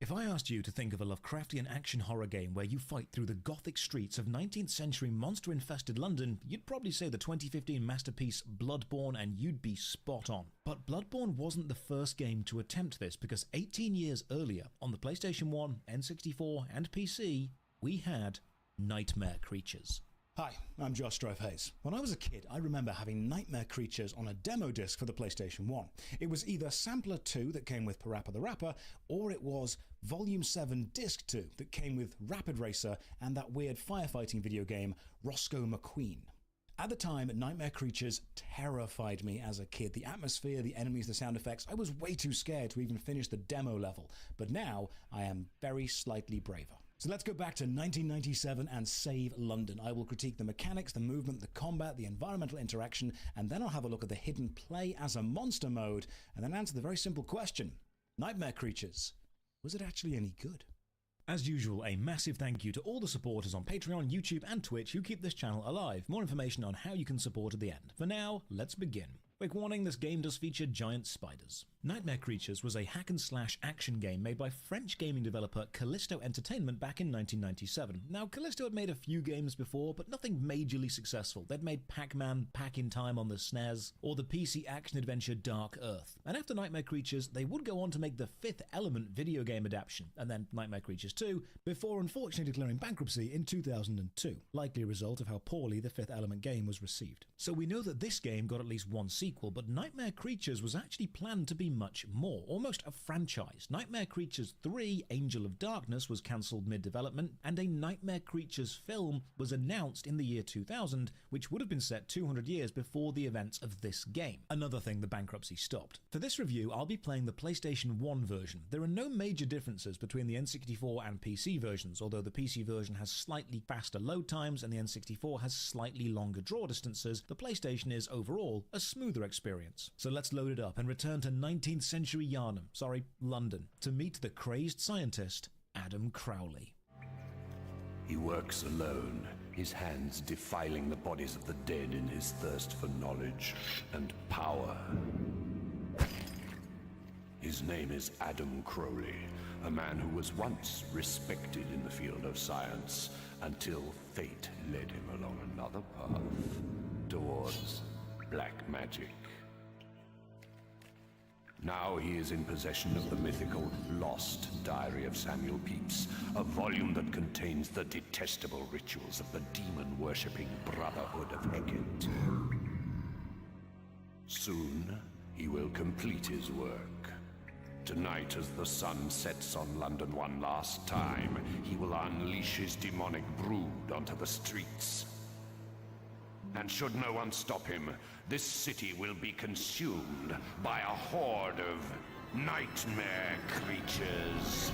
If I asked you to think of a Lovecraftian action horror game where you fight through the gothic streets of 19th century monster-infested London, you'd probably say the 2015 masterpiece Bloodborne, and you'd be spot on. But Bloodborne wasn't the first game to attempt this, because 18 years earlier, on the PlayStation 1, N64 and PC, we had Nightmare Creatures. Hi, I'm Josh Strife-Hayes. When I was a kid, I remember having Nightmare Creatures on a demo disc for the PlayStation 1. It was either Sampler 2 that came with Parappa the Rapper, or it was Volume 7 Disc 2 that came with Rapid Racer and that weird firefighting video game Roscoe McQueen. At the time, Nightmare Creatures terrified me as a kid. The atmosphere, the enemies, the sound effects, I was way too scared to even finish the demo level. But now, I am very slightly braver. So let's go back to 1997 and save London. I will critique the mechanics, the movement, the combat, the environmental interaction, and then I'll have a look at the hidden play as a monster mode, and then answer the very simple question: Nightmare Creatures, was it actually any good? As usual, a massive thank you to all the supporters on Patreon, YouTube and Twitch who keep this channel alive. More information on how you can support at the end. For now, let's begin. Quick warning, this game does feature giant spiders. Nightmare Creatures was a hack-and-slash action game made by French gaming developer Callisto Entertainment back in 1997. Now, Callisto had made a few games before, but nothing majorly successful. They'd made Pac-Man Pack in Time on the SNES, or the PC action-adventure Dark Earth. And after Nightmare Creatures, they would go on to make the Fifth Element video game adaptation, and then Nightmare Creatures 2, before unfortunately declaring bankruptcy in 2002, likely a result of how poorly the Fifth Element game was received. So we know that this game got at least one sequel, but Nightmare Creatures was actually planned to be much more, almost a franchise. Nightmare Creatures 3, Angel of Darkness, was cancelled mid-development, and a Nightmare Creatures film was announced in the year 2000, which would have been set 200 years before the events of this game. Another thing the bankruptcy stopped. For this review, I'll be playing the PlayStation 1 version. There are no major differences between the N64 and PC versions, although the PC version has slightly faster load times and the N64 has slightly longer draw distances. The PlayStation is overall a smoother experience. So let's load it up and return to 19th century London, to meet the crazed scientist, Adam Crowley. He works alone, his hands defiling the bodies of the dead in his thirst for knowledge and power. His name is Adam Crowley, a man who was once respected in the field of science, until fate led him along another path, towards black magic. Now he is in possession of the mythical Lost Diary of Samuel Pepys, a volume that contains the detestable rituals of the demon-worshipping Brotherhood of Hecate. Soon, he will complete his work. Tonight, as the sun sets on London one last time, he will unleash his demonic brood onto the streets. And should no one stop him, this city will be consumed by a horde of nightmare creatures.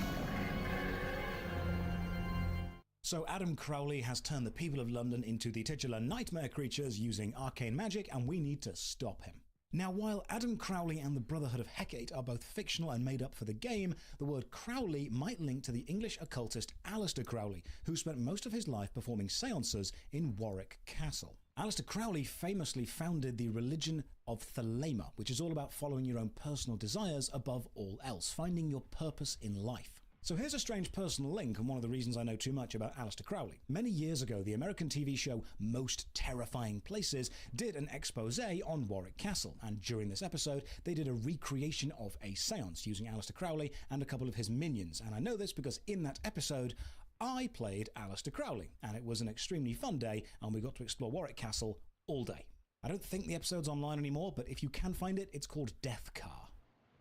So Adam Crowley has turned the people of London into the titular nightmare creatures using arcane magic, and we need to stop him. Now, while Adam Crowley and the Brotherhood of Hecate are both fictional and made up for the game, the word Crowley might link to the English occultist Aleister Crowley, who spent most of his life performing seances in Warwick Castle. Aleister Crowley famously founded the religion of Thelema, which is all about following your own personal desires above all else, finding your purpose in life. So here's a strange personal link, and one of the reasons I know too much about Aleister Crowley. Many years ago, the American TV show Most Terrifying Places did an expose on Warwick Castle, and during this episode, they did a recreation of a seance using Aleister Crowley and a couple of his minions. And I know this because in that episode, I played Aleister Crowley, and it was an extremely fun day, and we got to explore Warwick Castle all day. I don't think the episode's online anymore, but if you can find it, it's called Death Car.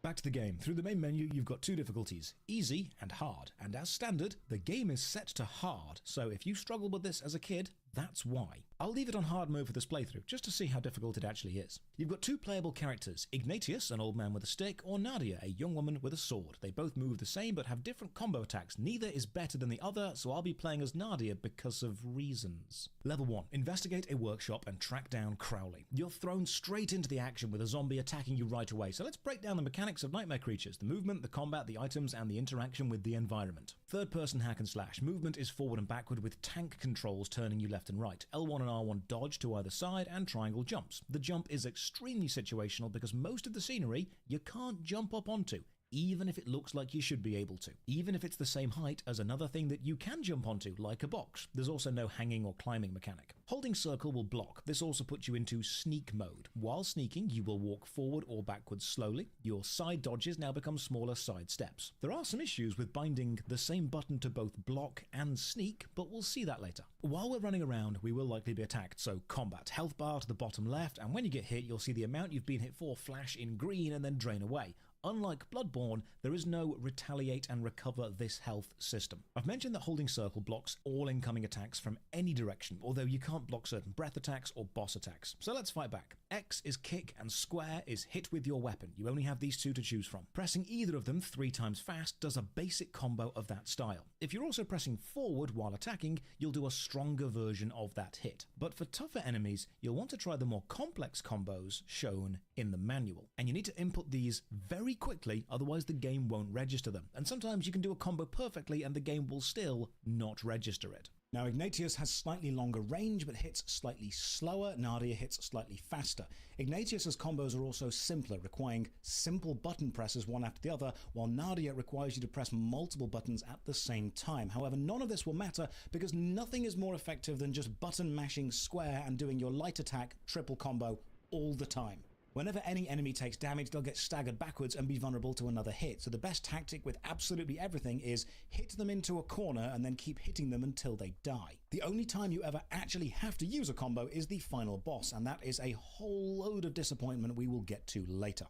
Back to the game. Through the main menu, you've got two difficulties, easy and hard. And as standard, the game is set to hard, so if you struggled with this as a kid, that's why. I'll leave it on hard mode for this playthrough, just to see how difficult it actually is. You've got two playable characters, Ignatius, an old man with a stick, or Nadia, a young woman with a sword. They both move the same, but have different combo attacks. Neither is better than the other, so I'll be playing as Nadia because of reasons. Level 1. Investigate a workshop and track down Crowley. You're thrown straight into the action with a zombie attacking you right away, so let's break down the mechanics of Nightmare Creatures, the movement, the combat, the items, and the interaction with the environment. Third-person hack and slash. Movement is forward and backward with tank controls turning you left and right. L1 and R1 dodge to either side, and triangle jumps. The jump is extremely situational because most of the scenery you can't jump up onto. even if it looks like you should be able to. Even if it's the same height as another thing that you can jump onto, like a box. There's also no hanging or climbing mechanic. Holding circle will block. This also puts you into sneak mode. While sneaking, you will walk forward or backwards slowly. Your side dodges now become smaller side steps. There are some issues with binding the same button to both block and sneak, but we'll see that later. While we're running around, we will likely be attacked, so combat. Health bar to the bottom left, and when you get hit, you'll see the amount you've been hit for flash in green and then drain away. Unlike Bloodborne, there is no retaliate and recover this health system. I've mentioned that holding circle blocks all incoming attacks from any direction, although you can't block certain breath attacks or boss attacks. So let's fight back. X is kick and square is hit with your weapon. You only have these two to choose from. Pressing either of them 3 times fast does a basic combo of that style. If you're also pressing forward while attacking, you'll do a stronger version of that hit. But for tougher enemies, you'll want to try the more complex combos shown in the manual. And you need to input these very quickly, otherwise the game won't register them. And sometimes you can do a combo perfectly and the game will still not register it. Now, Ignatius has slightly longer range, but hits slightly slower. Nadia hits slightly faster. Ignatius's combos are also simpler, requiring simple button presses one after the other, while Nadia requires you to press multiple buttons at the same time. However, none of this will matter because nothing is more effective than just button mashing square and doing your light attack triple combo all the time. Whenever any enemy takes damage, they'll get staggered backwards and be vulnerable to another hit. So the best tactic with absolutely everything is hit them into a corner and then keep hitting them until they die. The only time you ever actually have to use a combo is the final boss, and that is a whole load of disappointment we will get to later.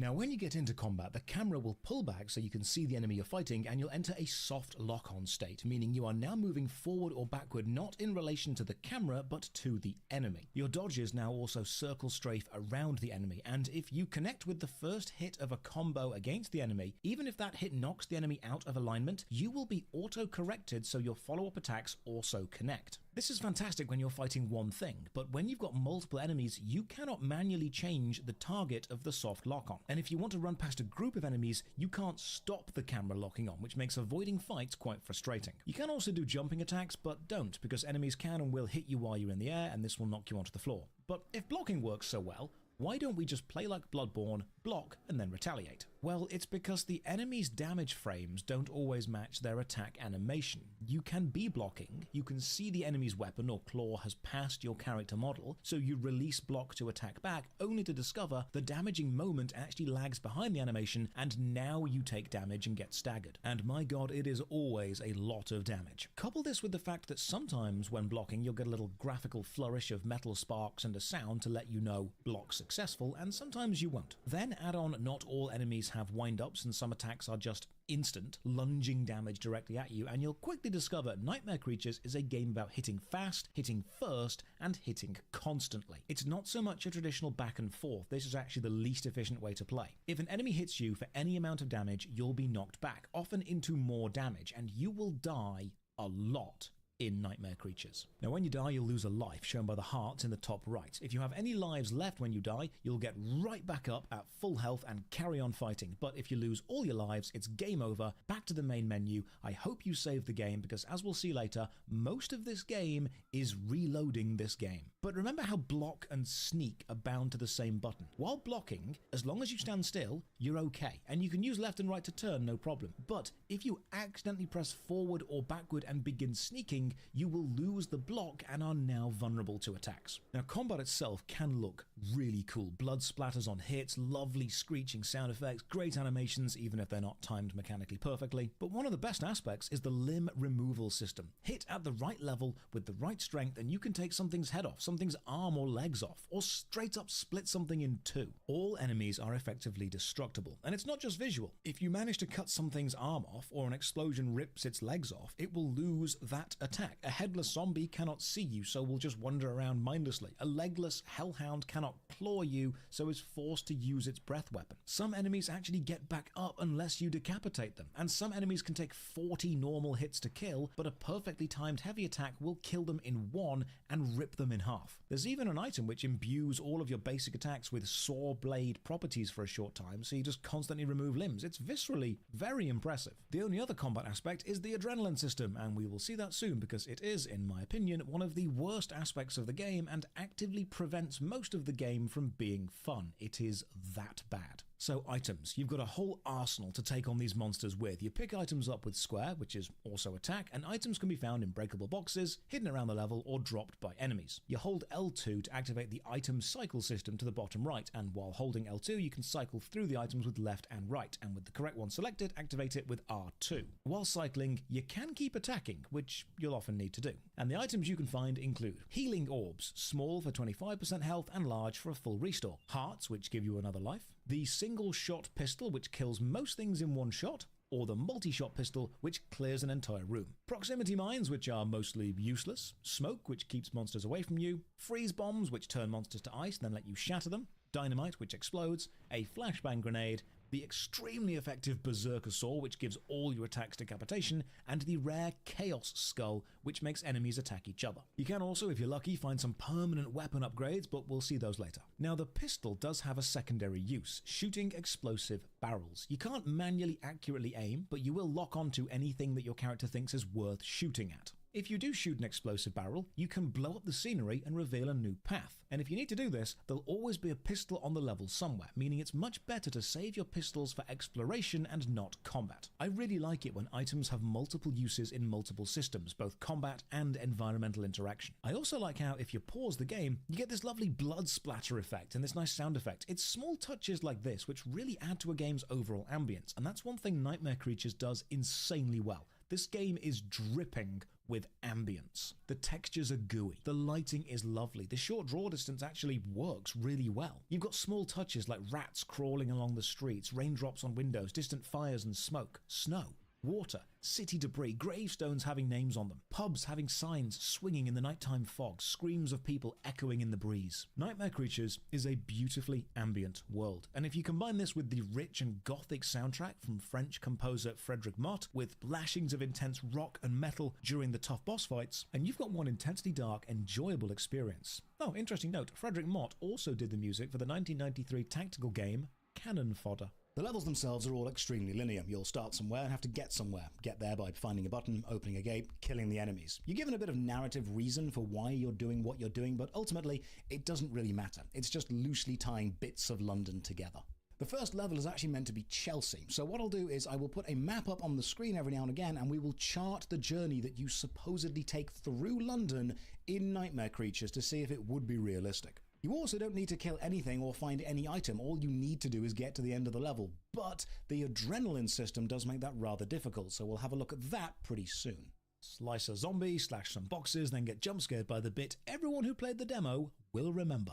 Now, when you get into combat, the camera will pull back so you can see the enemy you're fighting, and you'll enter a soft lock-on state, meaning you are now moving forward or backward not in relation to the camera, but to the enemy. Your dodges now also circle strafe around the enemy, and if you connect with the first hit of a combo against the enemy, even if that hit knocks the enemy out of alignment, you will be auto-corrected so your follow-up attacks also connect. This is fantastic when you're fighting one thing, but when you've got multiple enemies, you cannot manually change the target of the soft lock-on. And if you want to run past a group of enemies, you can't stop the camera locking on, which makes avoiding fights quite frustrating. You can also do jumping attacks, but don't, because enemies can and will hit you while you're in the air, and this will knock you onto the floor. But if blocking works so well, why don't we just play like Bloodborne, block, and then retaliate? Well, it's because the enemy's damage frames don't always match their attack animation. You can be blocking, you can see the enemy's weapon or claw has passed your character model, so you release block to attack back, only to discover the damaging moment actually lags behind the animation, and now you take damage and get staggered. And my god, it is always a lot of damage. Couple this with the fact that sometimes when blocking, you'll get a little graphical flourish of metal sparks and a sound to let you know block successful, and sometimes you won't. Then add on not all enemies have wind-ups and some attacks are just instant, lunging damage directly at you, and you'll quickly discover Nightmare Creatures is a game about hitting fast, hitting first, and hitting constantly. It's not so much a traditional back and forth, this is actually the least efficient way to play. If an enemy hits you for any amount of damage, you'll be knocked back, often into more damage, and you will die a lot in Nightmare Creatures. Now, when you die, you'll lose a life, shown by the hearts in the top right. If you have any lives left when you die, you'll get right back up at full health and carry on fighting. But if you lose all your lives, it's game over, back to the main menu. I hope you saved the game, because as we'll see later, most of this game is reloading this game. But remember how block and sneak are bound to the same button. While blocking, as long as you stand still, you're okay, and you can use left and right to turn, no problem. But if you accidentally press forward or backward and begin sneaking, you will lose the block and are now vulnerable to attacks. Now, combat itself can look really cool. Blood splatters on hits, lovely screeching sound effects, great animations even if they're not timed mechanically perfectly. But one of the best aspects is the limb removal system. Hit at the right level with the right strength and you can take something's head off, something's arm or legs off, or straight up split something in two. All enemies are effectively destructible, and it's not just visual. If you manage to cut something's arm off or an explosion rips its legs off, it will lose that attack. A headless zombie cannot see you, so will just wander around mindlessly. A legless hellhound cannot claw you, so is forced to use its breath weapon. Some enemies actually get back up unless you decapitate them, and some enemies can take 40 normal hits to kill, but a perfectly timed heavy attack will kill them in one and rip them in half. There's even an item which imbues all of your basic attacks with saw blade properties for a short time, so you just constantly remove limbs. It's viscerally very impressive. The only other combat aspect is the adrenaline system, and we will see that soon because it is, in my opinion, one of the worst aspects of the game and actively prevents most of the game from being fun. It is that bad. So items. You've got a whole arsenal to take on these monsters with. You pick items up with square, which is also attack, and items can be found in breakable boxes, hidden around the level, or dropped by enemies. You hold L2 to activate the item cycle system to the bottom right, and while holding L2 you can cycle through the items with left and right, and with the correct one selected, activate it with R2. While cycling, you can keep attacking, which you'll often need to do. And the items you can find include healing orbs, small for 25% health and large for a full restore, hearts which give you another life, the single shot pistol which kills most things in one shot, or the multi-shot pistol which clears an entire room, proximity mines which are mostly useless, smoke which keeps monsters away from you, freeze bombs which turn monsters to ice and then let you shatter them, dynamite which explodes, a flashbang grenade, the extremely effective Berserker Saw which gives all your attacks decapitation, and the rare Chaos Skull which makes enemies attack each other. You can also, if you're lucky, find some permanent weapon upgrades, but we'll see those later. Now the pistol does have a secondary use, shooting explosive barrels. You can't manually accurately aim, but you will lock onto anything that your character thinks is worth shooting at. If you do shoot an explosive barrel, you can blow up the scenery and reveal a new path. And if you need to do this, there'll always be a pistol on the level somewhere, meaning it's much better to save your pistols for exploration and not combat. I really like it when items have multiple uses in multiple systems, both combat and environmental interaction. I also like how if you pause the game, you get this lovely blood splatter effect and this nice sound effect. It's small touches like this which really add to a game's overall ambience, and that's one thing Nightmare Creatures does insanely well. This game is dripping with ambience. The textures are gooey, the lighting is lovely, the short draw distance actually works really well. You've got small touches like rats crawling along the streets, raindrops on windows, distant fires and smoke, snow, water, city debris, gravestones having names on them, pubs having signs swinging in the nighttime fog, screams of people echoing in the breeze. Nightmare Creatures is a beautifully ambient world, and if you combine this with the rich and gothic soundtrack from French composer Frédéric Motte, with lashings of intense rock and metal during the tough boss fights, and you've got one intensely dark, enjoyable experience. Oh, interesting note, Frédéric Motte also did the music for the 1993 tactical game Cannon Fodder. The levels themselves are all extremely linear. You'll start somewhere and have to get somewhere. Get there by finding a button, opening a gate, killing the enemies. You're given a bit of narrative reason for why you're doing what you're doing, but ultimately, it doesn't really matter. It's just loosely tying bits of London together. The first level is actually meant to be Chelsea, so what I'll do is I will put a map up on the screen every now and again, and we will chart the journey that you supposedly take through London in Nightmare Creatures to see if it would be realistic. You also don't need to kill anything or find any item, all you need to do is get to the end of the level, but the adrenaline system does make that rather difficult, so we'll have a look at that pretty soon. Slice a zombie, slash some boxes, then get jump scared by the bit everyone who played the demo will remember.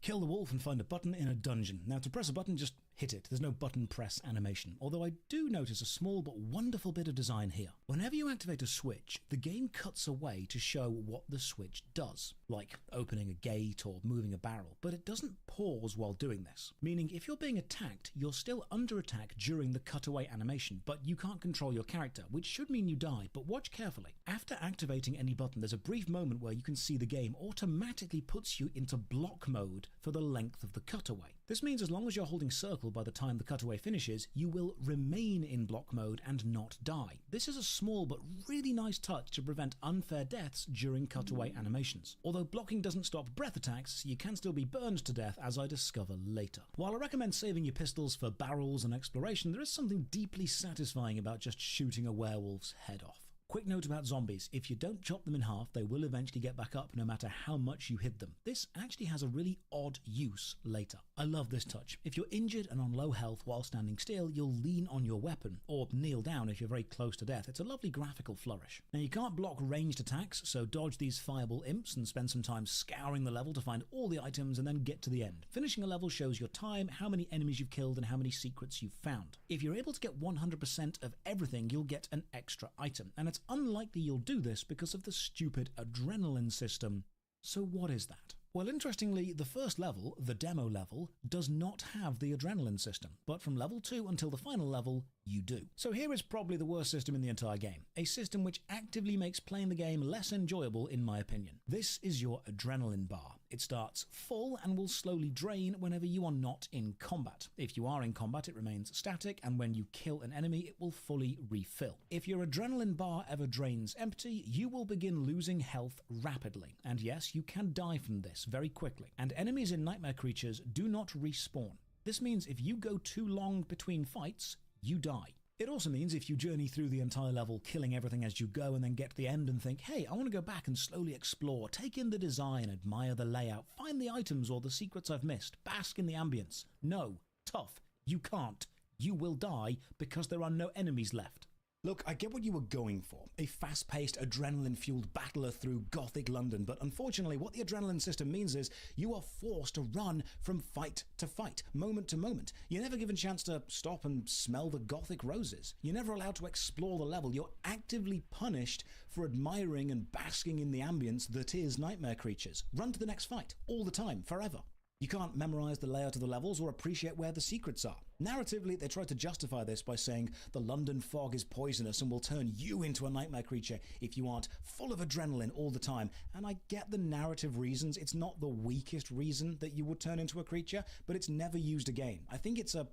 Kill the wolf and find a button in a dungeon. Now to press a button, just hit it. There's no button press animation, although I do notice a small but wonderful bit of design here. Whenever you activate a switch, the game cuts away to show what the switch does, like opening a gate or moving a barrel, but it doesn't pause while doing this, meaning if you're being attacked, you're still under attack during the cutaway animation, but you can't control your character, which should mean you die, but watch carefully. After activating any button, there's a brief moment where you can see the game automatically puts you into block mode for the length of the cutaway. This means as long as you're holding circle by the time the cutaway finishes, you will remain in block mode and not die. This is a small but really nice touch to prevent unfair deaths during cutaway animations. Although blocking doesn't stop breath attacks, you can still be burned to death, as I discover later. While I recommend saving your pistols for barrels and exploration, there is something deeply satisfying about just shooting a werewolf's head off. Quick note about zombies, if you don't chop them in half, they will eventually get back up no matter how much you hit them. This actually has a really odd use later. I love this touch. If you're injured and on low health while standing still, you'll lean on your weapon, or kneel down if you're very close to death. It's a lovely graphical flourish. Now you can't block ranged attacks, so dodge these fireball imps and spend some time scouring the level to find all the items and then get to the end. Finishing a level shows your time, how many enemies you've killed and how many secrets you've found. If you're able to get 100% of everything, you'll get an extra item, and it's unlikely you'll do this because of the stupid adrenaline system. So what is that? Well, interestingly, the first level, the demo level, does not have the adrenaline system, but from level 2 until the final level, you do. So here is probably the worst system in the entire game, a system which actively makes playing the game less enjoyable in my opinion. This is your adrenaline bar. It starts full and will slowly drain whenever you are not in combat. If you are in combat, it remains static, and when you kill an enemy, it will fully refill. If your adrenaline bar ever drains empty, you will begin losing health rapidly. And yes, you can die from this very quickly. And enemies in Nightmare Creatures do not respawn. This means if you go too long between fights, you die. It also means if you journey through the entire level, killing everything as you go, and then get to the end and think, hey, I want to go back and slowly explore, take in the design, admire the layout, find the items or the secrets I've missed, bask in the ambience. No, tough, you can't. You will die because there are no enemies left. Look, I get what you were going for, a fast-paced, adrenaline-fueled battler through gothic London, but unfortunately what the adrenaline system means is you are forced to run from fight to fight, moment to moment. You're never given a chance to stop and smell the gothic roses. You're never allowed to explore the level. You're actively punished for admiring and basking in the ambience that is Nightmare Creatures. Run to the next fight, all the time, forever. You can't memorize the layout of the levels or appreciate where the secrets are. Narratively, they try to justify this by saying the London fog is poisonous and will turn you into a nightmare creature if you aren't full of adrenaline all the time. And I get the narrative reasons. It's not the weakest reason that you would turn into a creature, but it's never used again. I think it's a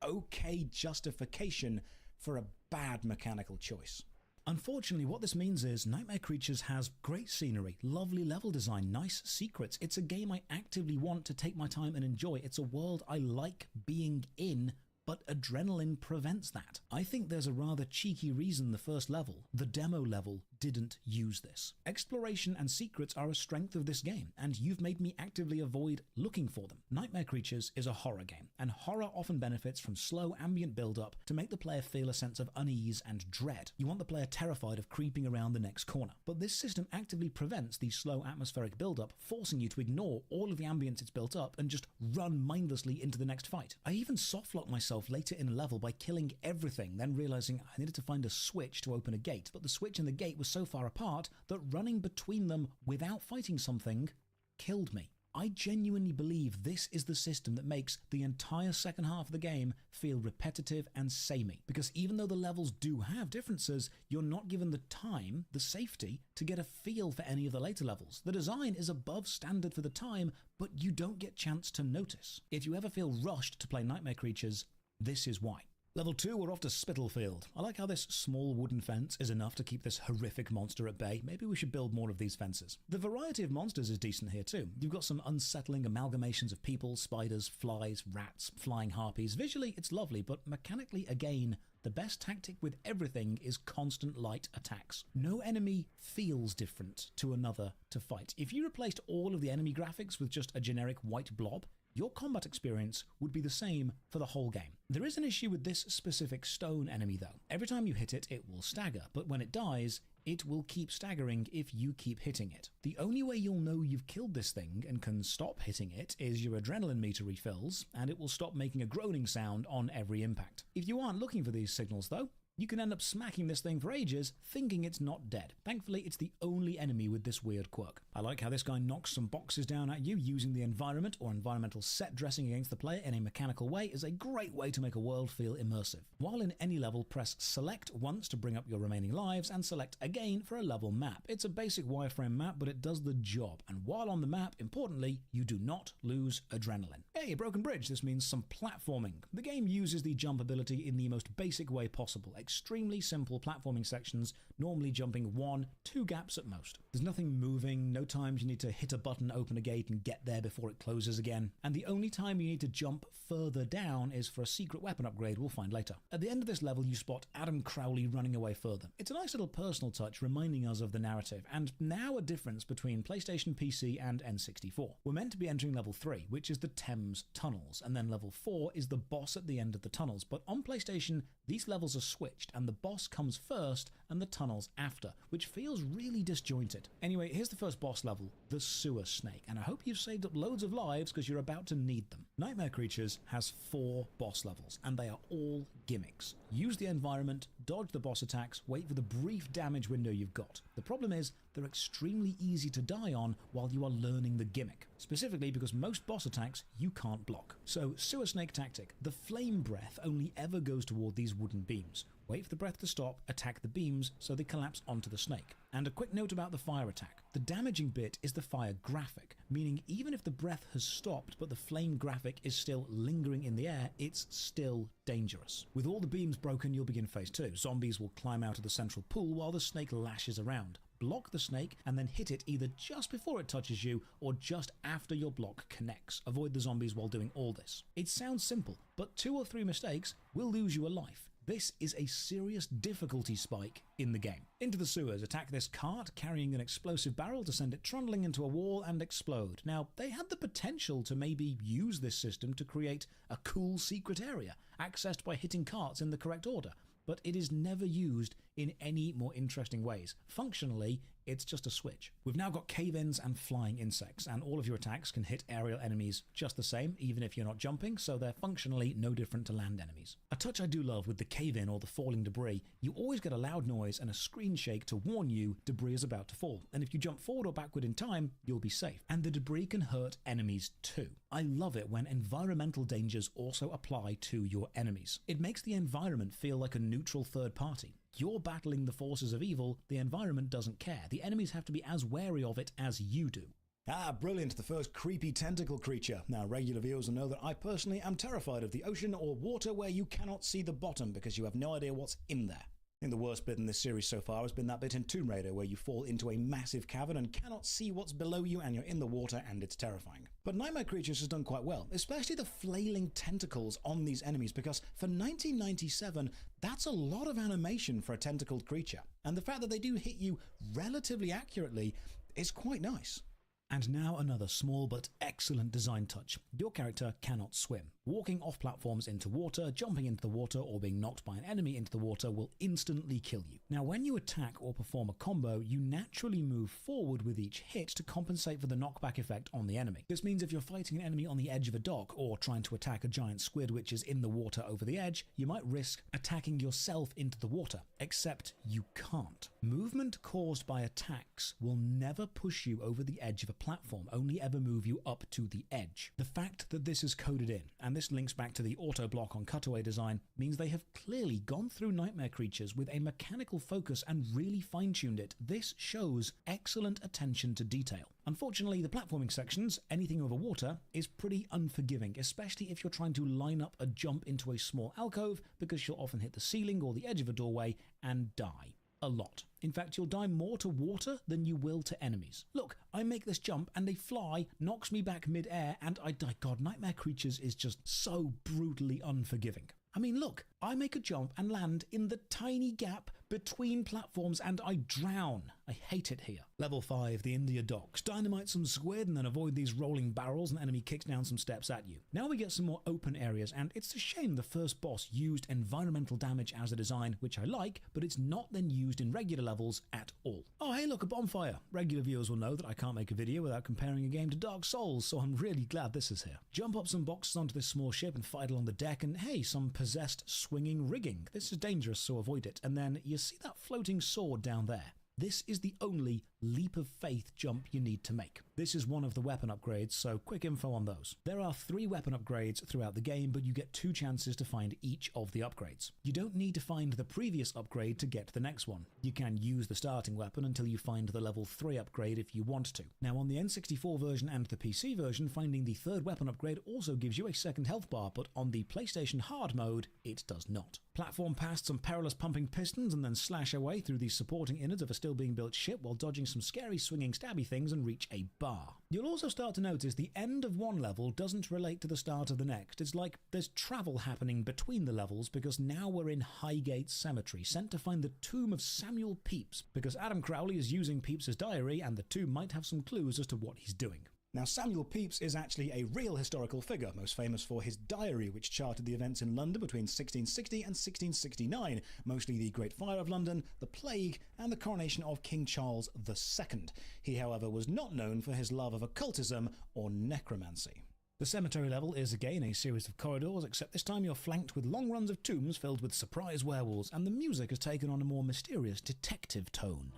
okay justification for a bad mechanical choice. Unfortunately, what this means is Nightmare Creatures has great scenery, lovely level design, nice secrets. It's a game I actively want to take my time and enjoy. It's a world I like being in, but adrenaline prevents that. I think there's a rather cheeky reason the first level, the demo level, didn't use this. Exploration and secrets are a strength of this game, and you've made me actively avoid looking for them. Nightmare Creatures is a horror game, and horror often benefits from slow ambient build-up to make the player feel a sense of unease and dread. You want the player terrified of creeping around the next corner. But this system actively prevents the slow atmospheric build-up, forcing you to ignore all of the ambience it's built up and just run mindlessly into the next fight. I even softlocked myself later in a level by killing everything, then realizing I needed to find a switch to open a gate, but the switch and the gate was so far apart that running between them without fighting something killed me. I genuinely believe this is the system that makes the entire second half of the game feel repetitive and samey, because even though the levels do have differences, you're not given the time, the safety, to get a feel for any of the later levels. The design is above standard for the time, but you don't get chance to notice. If you ever feel rushed to play Nightmare Creatures, this is why. Level 2, we're off to Spitalfield. I like how this small wooden fence is enough to keep this horrific monster at bay. Maybe we should build more of these fences. The variety of monsters is decent here too. You've got some unsettling amalgamations of people, spiders, flies, rats, flying harpies. Visually, it's lovely, but mechanically, again, the best tactic with everything is constant light attacks. No enemy feels different to another to fight. If you replaced all of the enemy graphics with just a generic white blob, your combat experience would be the same for the whole game. There is an issue with this specific stone enemy though. Every time you hit it, it will stagger, but when it dies, it will keep staggering if you keep hitting it. The only way you'll know you've killed this thing and can stop hitting it is your adrenaline meter refills, and it will stop making a groaning sound on every impact. If you aren't looking for these signals though, you can end up smacking this thing for ages, thinking it's not dead. Thankfully, it's the only enemy with this weird quirk. I like how this guy knocks some boxes down at you. Using the environment or environmental set dressing against the player in a mechanical way is a great way to make a world feel immersive. While in any level, press select once to bring up your remaining lives and select again for a level map. It's a basic wireframe map, but it does the job. And while on the map, importantly, you do not lose adrenaline. Hey, broken bridge. This means some platforming. The game uses the jump ability in the most basic way possible. Extremely simple platforming sections, normally jumping 1-2 gaps at most. There's nothing moving, no times you need to hit a button, open a gate and get there before it closes again. And the only time you need to jump further down is for a secret weapon upgrade we'll find later. At the end of this level you spot Adam Crowley running away further. It's a nice little personal touch reminding us of the narrative, and now a difference between PlayStation, PC and N64. We're meant to be entering level 3, which is the Thames Tunnels, and then level 4 is the boss at the end of the tunnels, but on PlayStation these levels are switched and the boss comes first and the tunnels after, which feels really disjointed. Anyway, here's the first boss level, the Sewer Snake, and I hope you've saved up loads of lives because you're about to need them. Nightmare Creatures has 4 boss levels, and they are all gimmicks. Use the environment, dodge the boss attacks, wait for the brief damage window you've got. The problem is, they're extremely easy to die on while you are learning the gimmick, specifically because most boss attacks you can't block. So, Sewer Snake tactic. The flame breath only ever goes toward these wooden beams. wait for the breath to stop, attack the beams so they collapse onto the snake. And a quick note about the fire attack. The damaging bit is the fire graphic, meaning even if the breath has stopped but the flame graphic is still lingering in the air, it's still dangerous. With all the beams broken, you'll begin phase 2. Zombies will climb out of the central pool while the snake lashes around. Block the snake and then hit it either just before it touches you or just after your block connects. Avoid the zombies while doing all this. It sounds simple, but 2 or 3 mistakes will lose you a life. This is a serious difficulty spike in the game. Into the sewers, attack this cart carrying an explosive barrel to send it trundling into a wall and explode. Now, they had the potential to maybe use this system to create a cool secret area, accessed by hitting carts in the correct order, but it is never used in any more interesting ways. Functionally, it's just a switch. We've now got cave-ins and flying insects, and all of your attacks can hit aerial enemies just the same, even if you're not jumping, so they're functionally no different to land enemies. A touch I do love with the cave-in or the falling debris, you always get a loud noise and a screen shake to warn you debris is about to fall, and if you jump forward or backward in time, you'll be safe. And the debris can hurt enemies too. I love it when environmental dangers also apply to your enemies. It makes the environment feel like a neutral third party. You're battling the forces of evil, the environment doesn't care. The enemies have to be as wary of it as you do. Ah, brilliant, the first creepy tentacle creature. Now, regular viewers will know that I personally am terrified of the ocean or water where you cannot see the bottom because you have no idea what's in there. I think the worst bit in this series so far has been that bit in Tomb Raider where you fall into a massive cavern and cannot see what's below you and you're in the water and it's terrifying. But Nightmare Creatures has done quite well, especially the flailing tentacles on these enemies, because for 1997, that's a lot of animation for a tentacled creature. And the fact that they do hit you relatively accurately is quite nice. And now another small but excellent design touch. Your character cannot swim. Walking off platforms into water, jumping into the water, or being knocked by an enemy into the water will instantly kill you. Now, when you attack or perform a combo, you naturally move forward with each hit to compensate for the knockback effect on the enemy. This means if you're fighting an enemy on the edge of a dock or trying to attack a giant squid which is in the water over the edge, you might risk attacking yourself into the water, except you can't. Movement caused by attacks will never push you over the edge of a platform, only ever move you up to the edge. The fact that this is coded in, and this links back to the auto block on cutaway design, means they have clearly gone through Nightmare Creatures with a mechanical focus and really fine-tuned it. This shows excellent attention to detail. Unfortunately, the platforming sections, anything over water, is pretty unforgiving, especially if you're trying to line up a jump into a small alcove, because you'll often hit the ceiling or the edge of a doorway and die. A lot. In fact, you'll die more to water than you will to enemies. Look, I make this jump and a fly knocks me back mid-air and I die. God, Nightmare Creatures is just so brutally unforgiving. I mean, look, I make a jump and land in the tiny gap between platforms and I drown. I hate it here. Level 5, the India Docks. Dynamite some squid and then avoid these rolling barrels and enemy kicks down some steps at you. Now we get some more open areas, and it's a shame the first boss used environmental damage as a design, which I like, but it's not then used in regular levels at all. Oh hey look, a bonfire. Regular viewers will know that I can't make a video without comparing a game to Dark Souls, so I'm really glad this is here. Jump up some boxes onto this small ship and fight along the deck, and hey, some possessed swinging rigging. This is dangerous, so avoid it. And then you see that floating sword down there? This is the only leap of faith jump you need to make. This is one of the weapon upgrades, so quick info on those. There are 3 weapon upgrades throughout the game, but you get 2 chances to find each of the upgrades. You don't need to find the previous upgrade to get the next one. You can use the starting weapon until you find the level 3 upgrade if you want to. Now on the N64 version and the PC version, finding the 3rd weapon upgrade also gives you a second health bar, but on the PlayStation hard mode, it does not. Platform past some perilous pumping pistons and then slash away through the supporting innards of a still being built ship while dodging some scary swinging stabby things and reach a bar. You'll also start to notice the end of one level doesn't relate to the start of the next. It's like there's travel happening between the levels because now we're in Highgate Cemetery, sent to find the tomb of Samuel Pepys, because Adam Crowley is using Pepys' diary and the tomb might have some clues as to what he's doing. Now, Samuel Pepys is actually a real historical figure, most famous for his diary, which charted the events in London between 1660 and 1669, mostly the Great Fire of London, the Plague, and the coronation of King Charles II. He, however, was not known for his love of occultism or necromancy. The cemetery level is again a series of corridors, except this time you're flanked with long runs of tombs filled with surprise werewolves, and the music has taken on a more mysterious detective tone.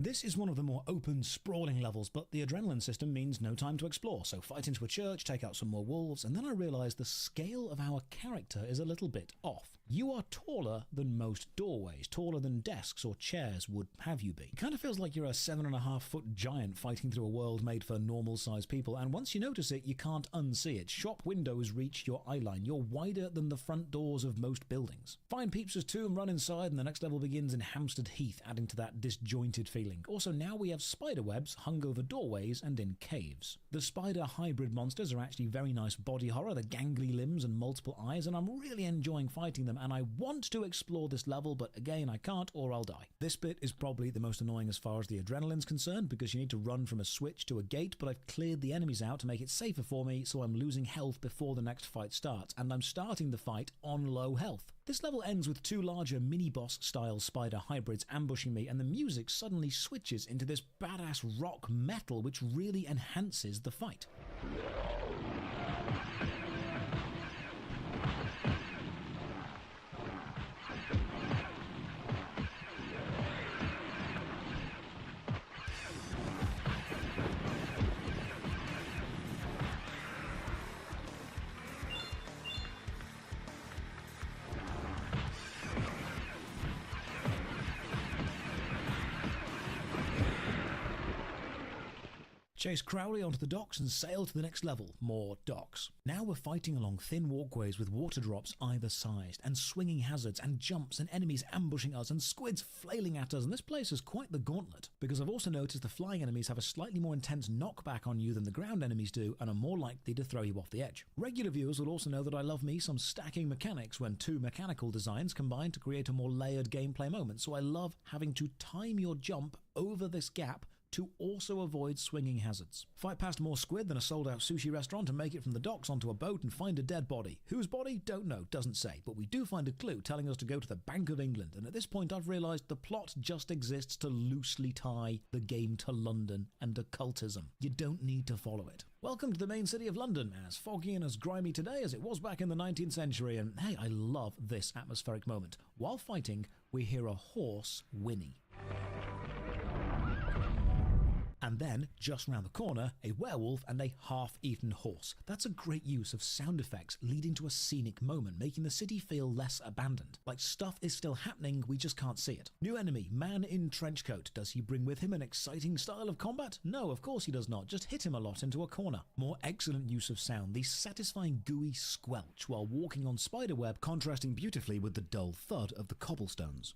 This is one of the more open, sprawling levels, but the adrenaline system means no time to explore, so fight into a church, take out some more wolves, and then I realised the scale of our character is a little bit off. You are taller than most doorways, taller than desks or chairs would have you be. It kind of feels like you're a 7.5-foot giant fighting through a world made for normal-sized people, and once you notice it, you can't unsee it. Shop windows reach your eyeline. You're wider than the front doors of most buildings. Find Peeps's tomb, run inside, and the next level begins in Hampstead Heath, adding to that disjointed feeling. Also, now we have spider webs hung over doorways and in caves. The spider hybrid monsters are actually very nice body horror, the gangly limbs and multiple eyes, and I'm really enjoying fighting them, and I want to explore this level, but again, I can't or I'll die. This bit is probably the most annoying as far as the adrenaline's concerned, because you need to run from a switch to a gate, but I've cleared the enemies out to make it safer for me, so I'm losing health before the next fight starts, and I'm starting the fight on low health. This level ends with two larger mini-boss style spider hybrids ambushing me, and the music suddenly switches into this badass rock metal which really enhances the fight. Chase Crowley onto the docks and sail to the next level, more docks. Now we're fighting along thin walkways with water drops either side, and swinging hazards and jumps and enemies ambushing us and squids flailing at us, and this place is quite the gauntlet, because I've also noticed the flying enemies have a slightly more intense knockback on you than the ground enemies do and are more likely to throw you off the edge. Regular viewers will also know that I love me some stacking mechanics when two mechanical designs combine to create a more layered gameplay moment, so I love having to time your jump over this gap to also avoid swinging hazards. Fight past more squid than a sold-out sushi restaurant and make it from the docks onto a boat and find a dead body. Whose body? Don't know, doesn't say, but we do find a clue telling us to go to the Bank of England, and at this point I've realised the plot just exists to loosely tie the game to London and occultism. You don't need to follow it. Welcome to the main city of London, as foggy and as grimy today as it was back in the 19th century, and hey, I love this atmospheric moment. While fighting, we hear a horse whinny. And then, just round the corner, a werewolf and a half-eaten horse. That's a great use of sound effects leading to a scenic moment, making the city feel less abandoned. Like stuff is still happening, we just can't see it. New enemy, man in trench coat. Does he bring with him an exciting style of combat? No, of course he does not. Just hit him a lot into a corner. More excellent use of sound, the satisfying gooey squelch while walking on spiderweb, contrasting beautifully with the dull thud of the cobblestones.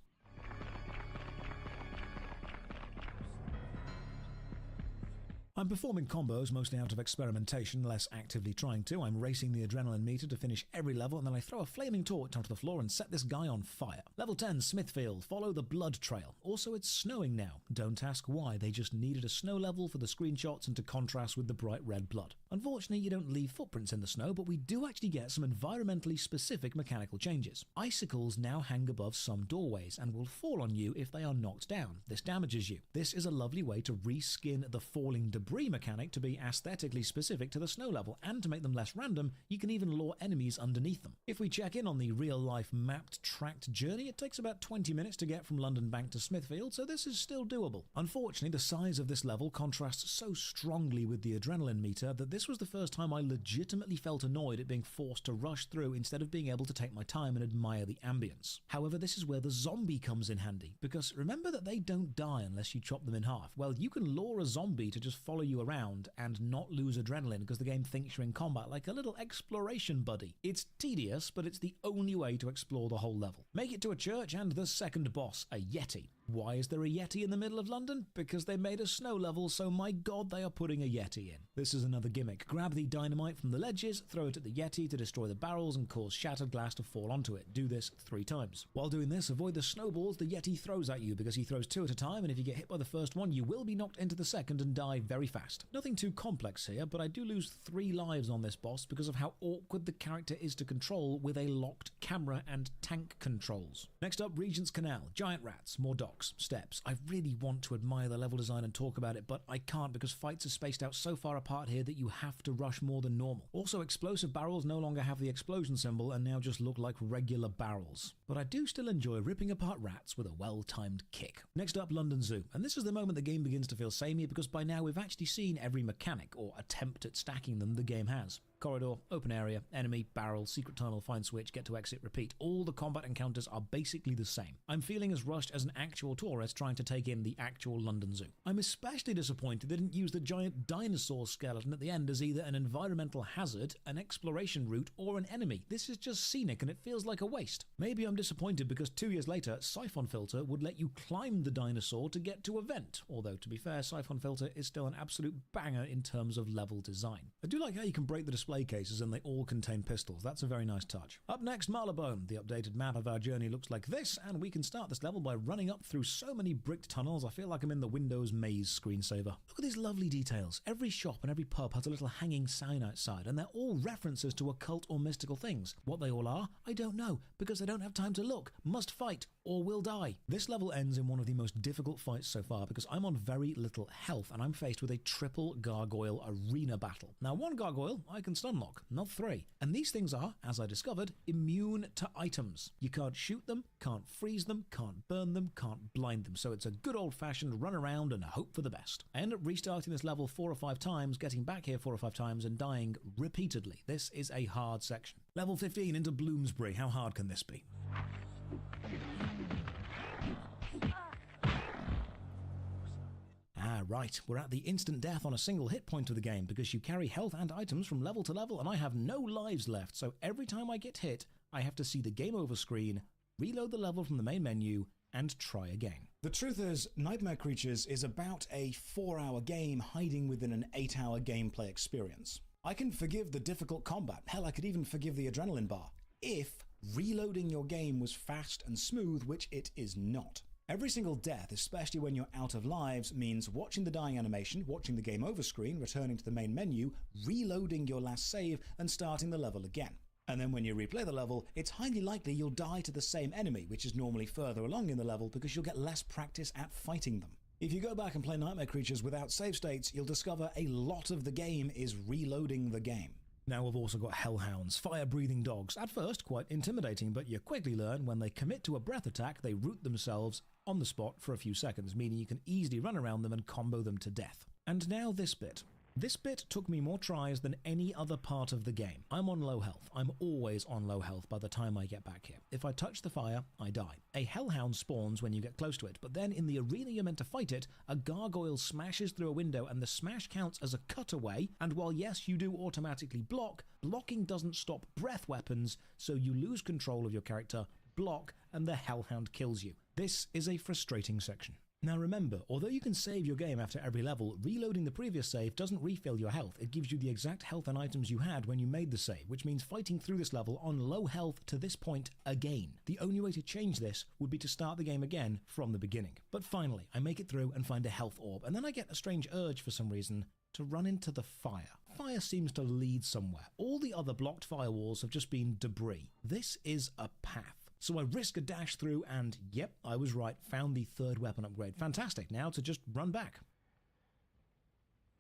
I'm performing combos mostly out of experimentation, less actively trying to. I'm racing the adrenaline meter to finish every level, and then I throw a flaming torch onto the floor and set this guy on fire. Level 10, Smithfield. Follow the blood trail. Also, it's snowing now. Don't ask why, they just needed a snow level for the screenshots and to contrast with the bright red blood. Unfortunately, you don't leave footprints in the snow, but we do actually get some environmentally specific mechanical changes. Icicles now hang above some doorways and will fall on you if they are knocked down. This damages you. This is a lovely way to reskin the falling debris mechanic to be aesthetically specific to the snow level, and to make them less random, you can even lure enemies underneath them. If we check in on the real-life mapped tracked journey, it takes about 20 minutes to get from London Bank to Smithfield, so this is still doable. Unfortunately, the size of this level contrasts so strongly with the adrenaline meter that this was the first time I legitimately felt annoyed at being forced to rush through instead of being able to take my time and admire the ambience. However, this is where the zombie comes in handy, because remember that they don't die unless you chop them in half. Well, you can lure a zombie to just follow you around and not lose adrenaline because the game thinks you're in combat like a little exploration buddy. It's tedious, but it's the only way to explore the whole level. Make it to a church and the second boss, a Yeti. Why is there a Yeti in the middle of London? Because they made a snow level, so my god, they are putting a Yeti in. This is another gimmick. Grab the dynamite from the ledges, throw it at the Yeti to destroy the barrels and cause shattered glass to fall onto it. Do this 3 times. While doing this, avoid the snowballs the Yeti throws at you, because he throws 2 at a time, and if you get hit by the first one, you will be knocked into the second and die very fast. Nothing too complex here, but I do lose 3 lives on this boss because of how awkward the character is to control with a locked camera and tank controls. Next up, Regent's Canal. Giant rats, more docks. blocks, steps. I really want to admire the level design and talk about it, but I can't because fights are spaced out so far apart here that you have to rush more than normal. Also, explosive barrels no longer have the explosion symbol and now just look like regular barrels. But I do still enjoy ripping apart rats with a well-timed kick. Next up, London Zoo. And this is the moment the game begins to feel samey because by now we've actually seen every mechanic or attempt at stacking them the game has. Corridor, open area, enemy, barrel, secret tunnel, find switch, get to exit, repeat. All the combat encounters are basically the same. I'm feeling as rushed as an actual tourist trying to take in the actual London Zoo. I'm especially disappointed they didn't use the giant dinosaur skeleton at the end as either an environmental hazard, an exploration route, or an enemy. This is just scenic and it feels like a waste. Maybe I'm disappointed because 2 years later, Siphon Filter would let you climb the dinosaur to get to a vent. Although, to be fair, Siphon Filter is still an absolute banger in terms of level design. I do like how you can break the display cases and they all contain pistols. That's a very nice touch. Up next, Marylebone. The updated map of our journey looks like this, and we can start this level by running up through so many bricked tunnels I feel like I'm in the Windows Maze screensaver. Look at these lovely details. Every shop and every pub has a little hanging sign outside, and they're all references to occult or mystical things. What they all are, I don't know, because I don't have time to look. Must fight, or will die. This level ends in one of the most difficult fights so far because I'm on very little health, and I'm faced with a triple gargoyle arena battle. Now, one gargoyle I can stunlock, not 3. And these things are, as I discovered, immune to items. You can't shoot them, can't freeze them, can't burn them, can't blind them, so it's a good old-fashioned run around and hope for the best. I end up restarting this level 4 or 5 times, getting back here 4 or 5 times, and dying repeatedly. This is a hard section. Level 15 into Bloomsbury. How hard can this be? Right, we're at the instant death on a single hit point of the game because you carry health and items from level to level and I have no lives left, so every time I get hit, I have to see the game over screen, reload the level from the main menu, and try again. The truth is, Nightmare Creatures is about a 4-hour game hiding within an 8-hour gameplay experience. I can forgive the difficult combat, hell I could even forgive the adrenaline bar, if reloading your game was fast and smooth, which it is not. Every single death, especially when you're out of lives, means watching the dying animation, watching the game over screen, returning to the main menu, reloading your last save, and starting the level again. And then when you replay the level, it's highly likely you'll die to the same enemy, which is normally further along in the level because you'll get less practice at fighting them. If you go back and play Nightmare Creatures without save states, you'll discover a lot of the game is reloading the game. Now we've also got hellhounds, fire-breathing dogs. At first, quite intimidating, but you quickly learn when they commit to a breath attack, they root themselves on the spot for a few seconds, meaning you can easily run around them and combo them to death. And now this bit. This bit took me more tries than any other part of the game. I'm on low health. I'm always on low health by the time I get back here. If I touch the fire, I die. A hellhound spawns when you get close to it, but then in the arena you're meant to fight it, a gargoyle smashes through a window and the smash counts as a cutaway, and while yes, you do automatically block, blocking doesn't stop breath weapons, so you lose control of your character, block, and the hellhound kills you. This is a frustrating section. Now remember, although you can save your game after every level, reloading the previous save doesn't refill your health. It gives you the exact health and items you had when you made the save, which means fighting through this level on low health to this point again. The only way to change this would be to start the game again from the beginning. But finally, I make it through and find a health orb, and then I get a strange urge for some reason to run into the fire. Fire seems to lead somewhere. All the other blocked firewalls have just been debris. This is a path. So I risk a dash through and, yep, I was right, found the 3rd weapon upgrade. Fantastic, now to just run back.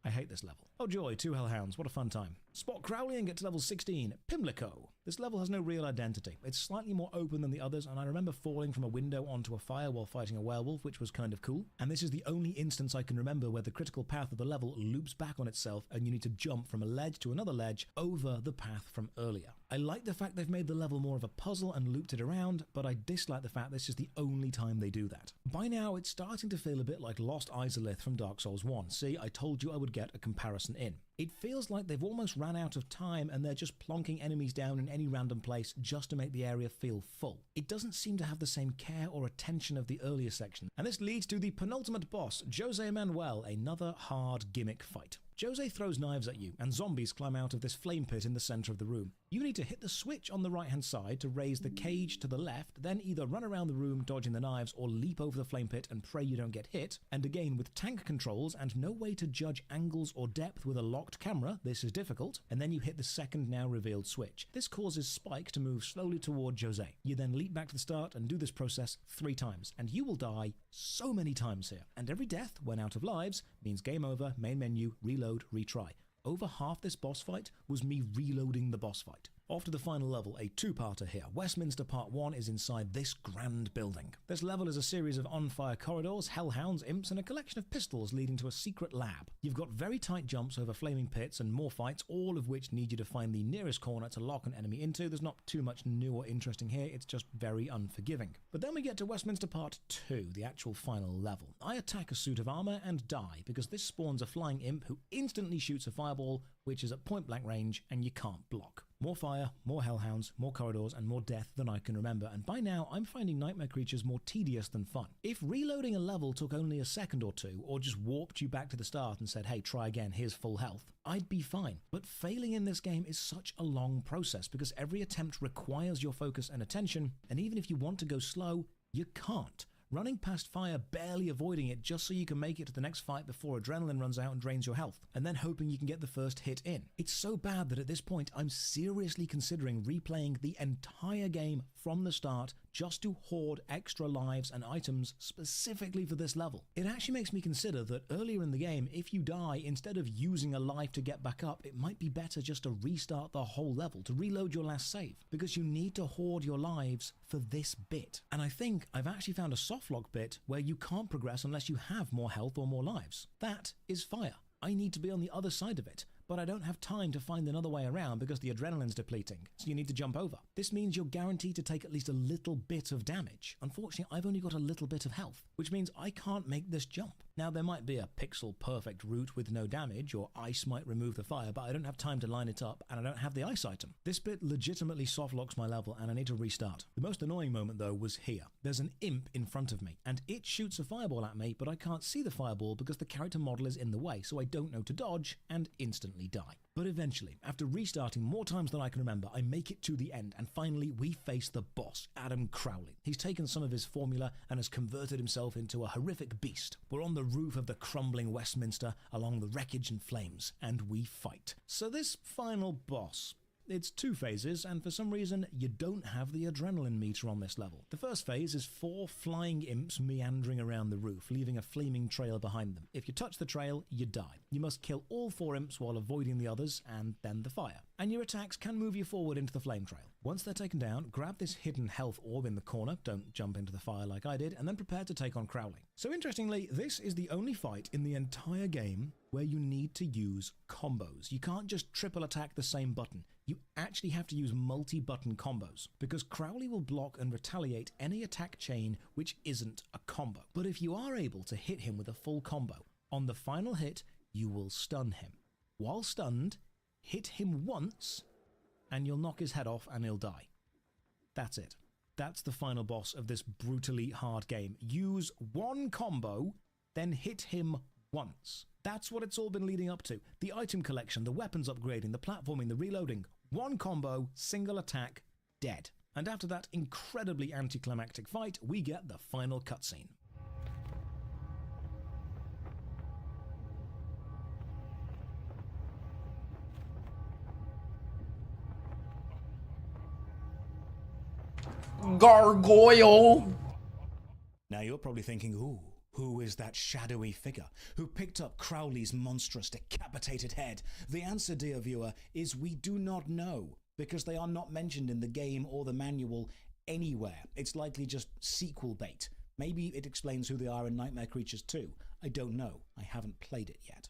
I hate this level. Oh joy, 2 hellhounds, what a fun time. Spot Crowley and get to level 16, Pimlico. This level has no real identity. It's slightly more open than the others, and I remember falling from a window onto a fire while fighting a werewolf, which was kind of cool. And this is the only instance I can remember where the critical path of the level loops back on itself and you need to jump from a ledge to another ledge over the path from earlier. I like the fact they've made the level more of a puzzle and looped it around, but I dislike the fact this is the only time they do that. By now, it's starting to feel a bit like Lost Izalith from Dark Souls 1. See, I told you I would get a comparison in. It feels like they've almost ran out of time and they're just plonking enemies down in any random place just to make the area feel full. It doesn't seem to have the same care or attention of the earlier section. And this leads to the penultimate boss, Jose Manuel, another hard gimmick fight. Jose throws knives at you, and zombies climb out of this flame pit in the center of the room. You need to hit the switch on the right-hand side to raise the cage to the left, then either run around the room dodging the knives or leap over the flame pit and pray you don't get hit. And again, with tank controls and no way to judge angles or depth with a locked camera, this is difficult. And then you hit the second now revealed switch. This causes Spike to move slowly toward Jose. You then leap back to the start and do this process 3 times, and you will die so many times here. And every death, when out of lives, means game over, main menu, reload, retry. Over half this boss fight was me reloading the boss fight. Off to the final level, a 2-parter here. Westminster Part 1 is inside this grand building. This level is a series of on-fire corridors, hellhounds, imps, and a collection of pistols leading to a secret lab. You've got very tight jumps over flaming pits and more fights, all of which need you to find the nearest corner to lock an enemy into. There's not too much new or interesting here, it's just very unforgiving. But then we get to Westminster Part 2, the actual final level. I attack a suit of armor and die, because this spawns a flying imp who instantly shoots a fireball, which is at point-blank range, and you can't block. More fire, more hellhounds, more corridors, and more death than I can remember, and by now I'm finding nightmare creatures more tedious than fun. If reloading a level took only a second or two, or just warped you back to the start and said, hey, try again, here's full health, I'd be fine. But failing in this game is such a long process, because every attempt requires your focus and attention, and even if you want to go slow, you can't. Running past fire, barely avoiding it just so you can make it to the next fight before adrenaline runs out and drains your health, and then hoping you can get the first hit in. It's so bad that at this point I'm seriously considering replaying the entire game from the start just to hoard extra lives and items specifically for this level. It actually makes me consider that earlier in the game, if you die, instead of using a life to get back up, it might be better just to restart the whole level, to reload your last save, because you need to hoard your lives for this bit. And I think I've actually found a softlock bit where you can't progress unless you have more health or more lives. That is fire. I need to be on the other side of it, but I don't have time to find another way around because the adrenaline's depleting, so you need to jump over. This means you're guaranteed to take at least a little bit of damage. Unfortunately, I've only got a little bit of health, which means I can't make this jump. Now, there might be a pixel-perfect route with no damage, or ice might remove the fire, but I don't have time to line it up, and I don't have the ice item. This bit legitimately softlocks my level, and I need to restart. The most annoying moment, though, was here. There's an imp in front of me, and it shoots a fireball at me, but I can't see the fireball because the character model is in the way, so I don't know to dodge, and instantly die. But eventually, after restarting more times than I can remember, I make it to the end, and finally we face the boss, Adam Crowley. He's taken some of his formula and has converted himself into a horrific beast. We're on the roof of the crumbling Westminster, along the wreckage and flames, and we fight. So this final boss, it's 2 phases, and for some reason, you don't have the adrenaline meter on this level. The first phase is 4 flying imps meandering around the roof, leaving a flaming trail behind them. If you touch the trail, you die. You must kill all 4 imps while avoiding the others, and then the fire. And your attacks can move you forward into the flame trail. Once they're taken down, grab this hidden health orb in the corner, don't jump into the fire like I did, and then prepare to take on Crowley. So interestingly, this is the only fight in the entire game where you need to use combos. You can't just triple attack the same button. You actually have to use multi-button combos, because Crowley will block and retaliate any attack chain which isn't a combo. But if you are able to hit him with a full combo, on the final hit, you will stun him. While stunned, hit him once, and you'll knock his head off and he'll die. That's it. That's the final boss of this brutally hard game. Use one combo, then hit him once. That's what it's all been leading up to. The item collection, the weapons upgrading, the platforming, the reloading. One combo, single attack, dead. And after that incredibly anticlimactic fight, we get the final cutscene. Gargoyle! Now you're probably thinking, ooh, who is that shadowy figure who picked up Crowley's monstrous decapitated head? The answer, dear viewer, is we do not know, because they are not mentioned in the game or the manual anywhere. It's likely just sequel bait. Maybe it explains who they are in Nightmare Creatures 2. I don't know. I haven't played it yet.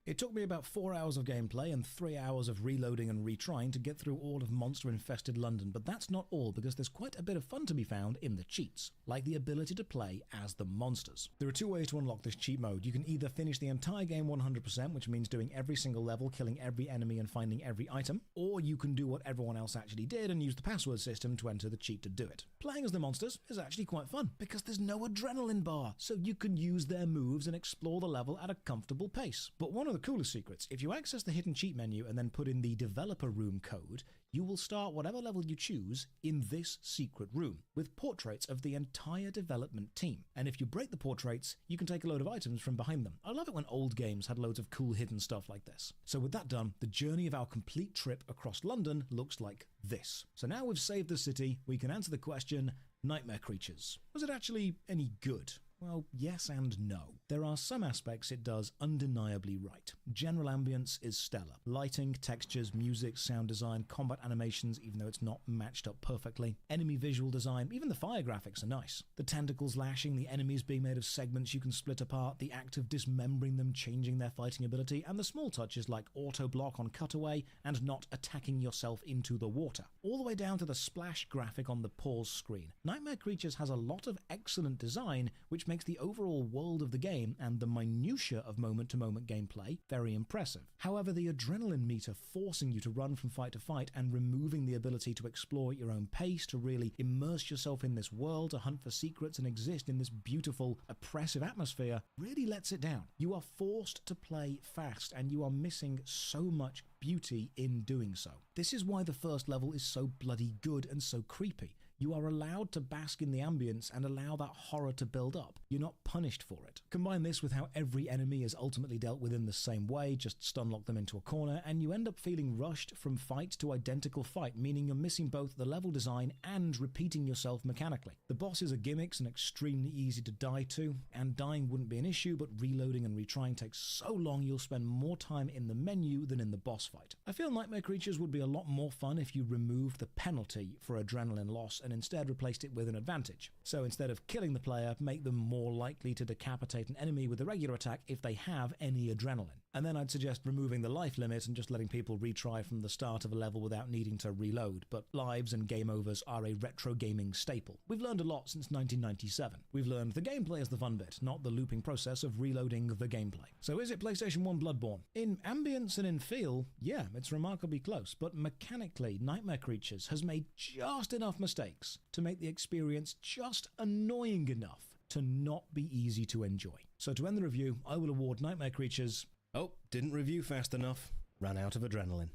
It took me about 4 hours of gameplay and 3 hours of reloading and retrying to get through all of monster-infested London, but that's not all, because there's quite a bit of fun to be found in the cheats, like the ability to play as the monsters. There are 2 ways to unlock this cheat mode. You can either finish the entire game 100%, which means doing every single level, killing every enemy and finding every item, or you can do what everyone else actually did and use the password system to enter the cheat to do it. Playing as the monsters is actually quite fun, because there's no adrenaline bar, so you can use their moves and explore the level at a comfortable pace. But one of of the coolest secrets. If you access the hidden cheat menu and then put in the developer room code, you will start whatever level you choose in this secret room, with portraits of the entire development team. And if you break the portraits, you can take a load of items from behind them. I love it when old games had loads of cool hidden stuff like this. So with that done, the journey of our complete trip across London looks like this. So now we've saved the city, we can answer the question, nightmare creatures. Was it actually any good? Well, yes and no. There are some aspects it does undeniably right. General ambience is stellar. Lighting, textures, music, sound design, combat animations, even though it's not matched up perfectly. Enemy visual design, even the fire graphics are nice. The tentacles lashing, the enemies being made of segments you can split apart, the act of dismembering them, changing their fighting ability, and the small touches like auto block on cutaway and not attacking yourself into the water. All the way down to the splash graphic on the pause screen. Nightmare Creatures has a lot of excellent design, which makes the overall world of the game and the minutiae of moment-to-moment gameplay very impressive. However, the adrenaline meter forcing you to run from fight to fight and removing the ability to explore at your own pace, to really immerse yourself in this world, to hunt for secrets and exist in this beautiful, oppressive atmosphere, really lets it down. You are forced to play fast and you are missing so much beauty in doing so. This is why the first level is so bloody good and so creepy. You are allowed to bask in the ambience and allow that horror to build up. You're not punished for it. Combine this with how every enemy is ultimately dealt with in the same way, just stunlock them into a corner, and you end up feeling rushed from fight to identical fight, meaning you're missing both the level design and repeating yourself mechanically. The bosses are gimmicks and extremely easy to die to, and dying wouldn't be an issue, but reloading and retrying takes so long you'll spend more time in the menu than in the boss fight. I feel Nightmare Creatures would be a lot more fun if you removed the penalty for adrenaline loss and instead replaced it with an advantage. So instead of killing the player, make them more likely to decapitate an enemy with a regular attack if they have any adrenaline. And then I'd suggest removing the life limit and just letting people retry from the start of a level without needing to reload, but lives and game overs are a retro gaming staple. We've learned a lot since 1997. We've learned the gameplay is the fun bit, not the looping process of reloading the gameplay. So is it PlayStation 1 Bloodborne? In ambience and in feel, yeah, it's remarkably close, but mechanically, Nightmare Creatures has made just enough mistakes to make the experience just annoying enough to not be easy to enjoy. So to end the review, I will award Nightmare Creatures... Oh, didn't review fast enough. Ran out of adrenaline.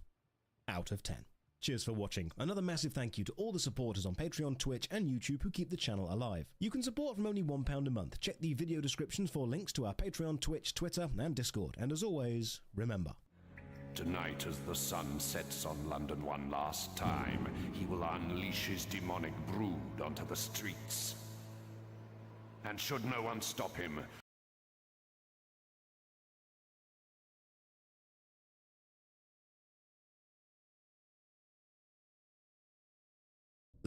Out of 10. Cheers for watching. Another massive thank you to all the supporters on Patreon, Twitch and YouTube who keep the channel alive. You can support from only £1 a month. Check the video descriptions for links to our Patreon, Twitch, Twitter and Discord. And as always, remember... Tonight, as the sun sets on London one last time, he will unleash his demonic brood onto the streets. And should no one stop him,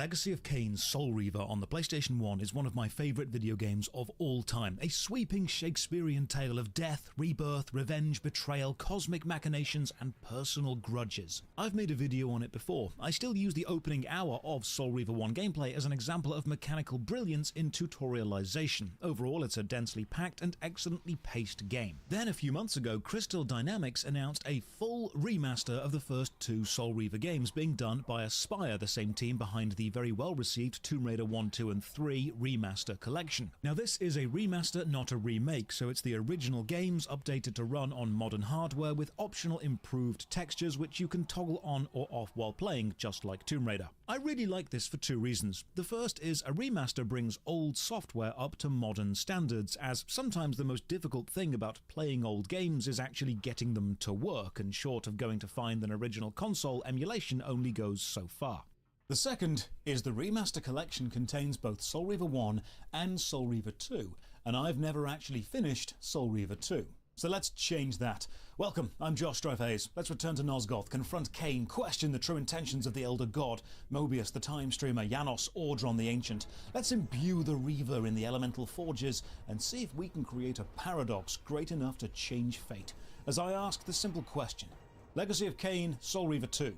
Legacy of Kain Soul Reaver on the PlayStation 1 is one of my favourite video games of all time. A sweeping Shakespearean tale of death, rebirth, revenge, betrayal, cosmic machinations and personal grudges. I've made a video on it before. I still use the opening hour of Soul Reaver 1 gameplay as an example of mechanical brilliance in tutorialization. Overall, it's a densely packed and excellently paced game. Then a few months ago, Crystal Dynamics announced a full remaster of the first two Soul Reaver games being done by Aspyr, the same team behind the very well-received Tomb Raider 1, 2 and 3 remaster collection. Now this is a remaster, not a remake, so it's the original games updated to run on modern hardware with optional improved textures which you can toggle on or off while playing, just like Tomb Raider. I really like this for two reasons. The first is a remaster brings old software up to modern standards, as sometimes the most difficult thing about playing old games is actually getting them to work, and short of going to find an original console, emulation only goes so far. The second is the remaster collection contains both Soul Reaver 1 and Soul Reaver 2, and I've never actually finished Soul Reaver 2. So let's change that. Welcome, I'm Josh Dreyfus. Let's return to Nosgoth, confront Kain, question the true intentions of the Elder God, Mobius the Time Streamer, Janos, Ordron the Ancient. Let's imbue the Reaver in the elemental forges and see if we can create a paradox great enough to change fate. As I ask the simple question, Legacy of Kain, Soul Reaver 2,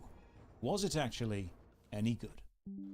was it actually any good?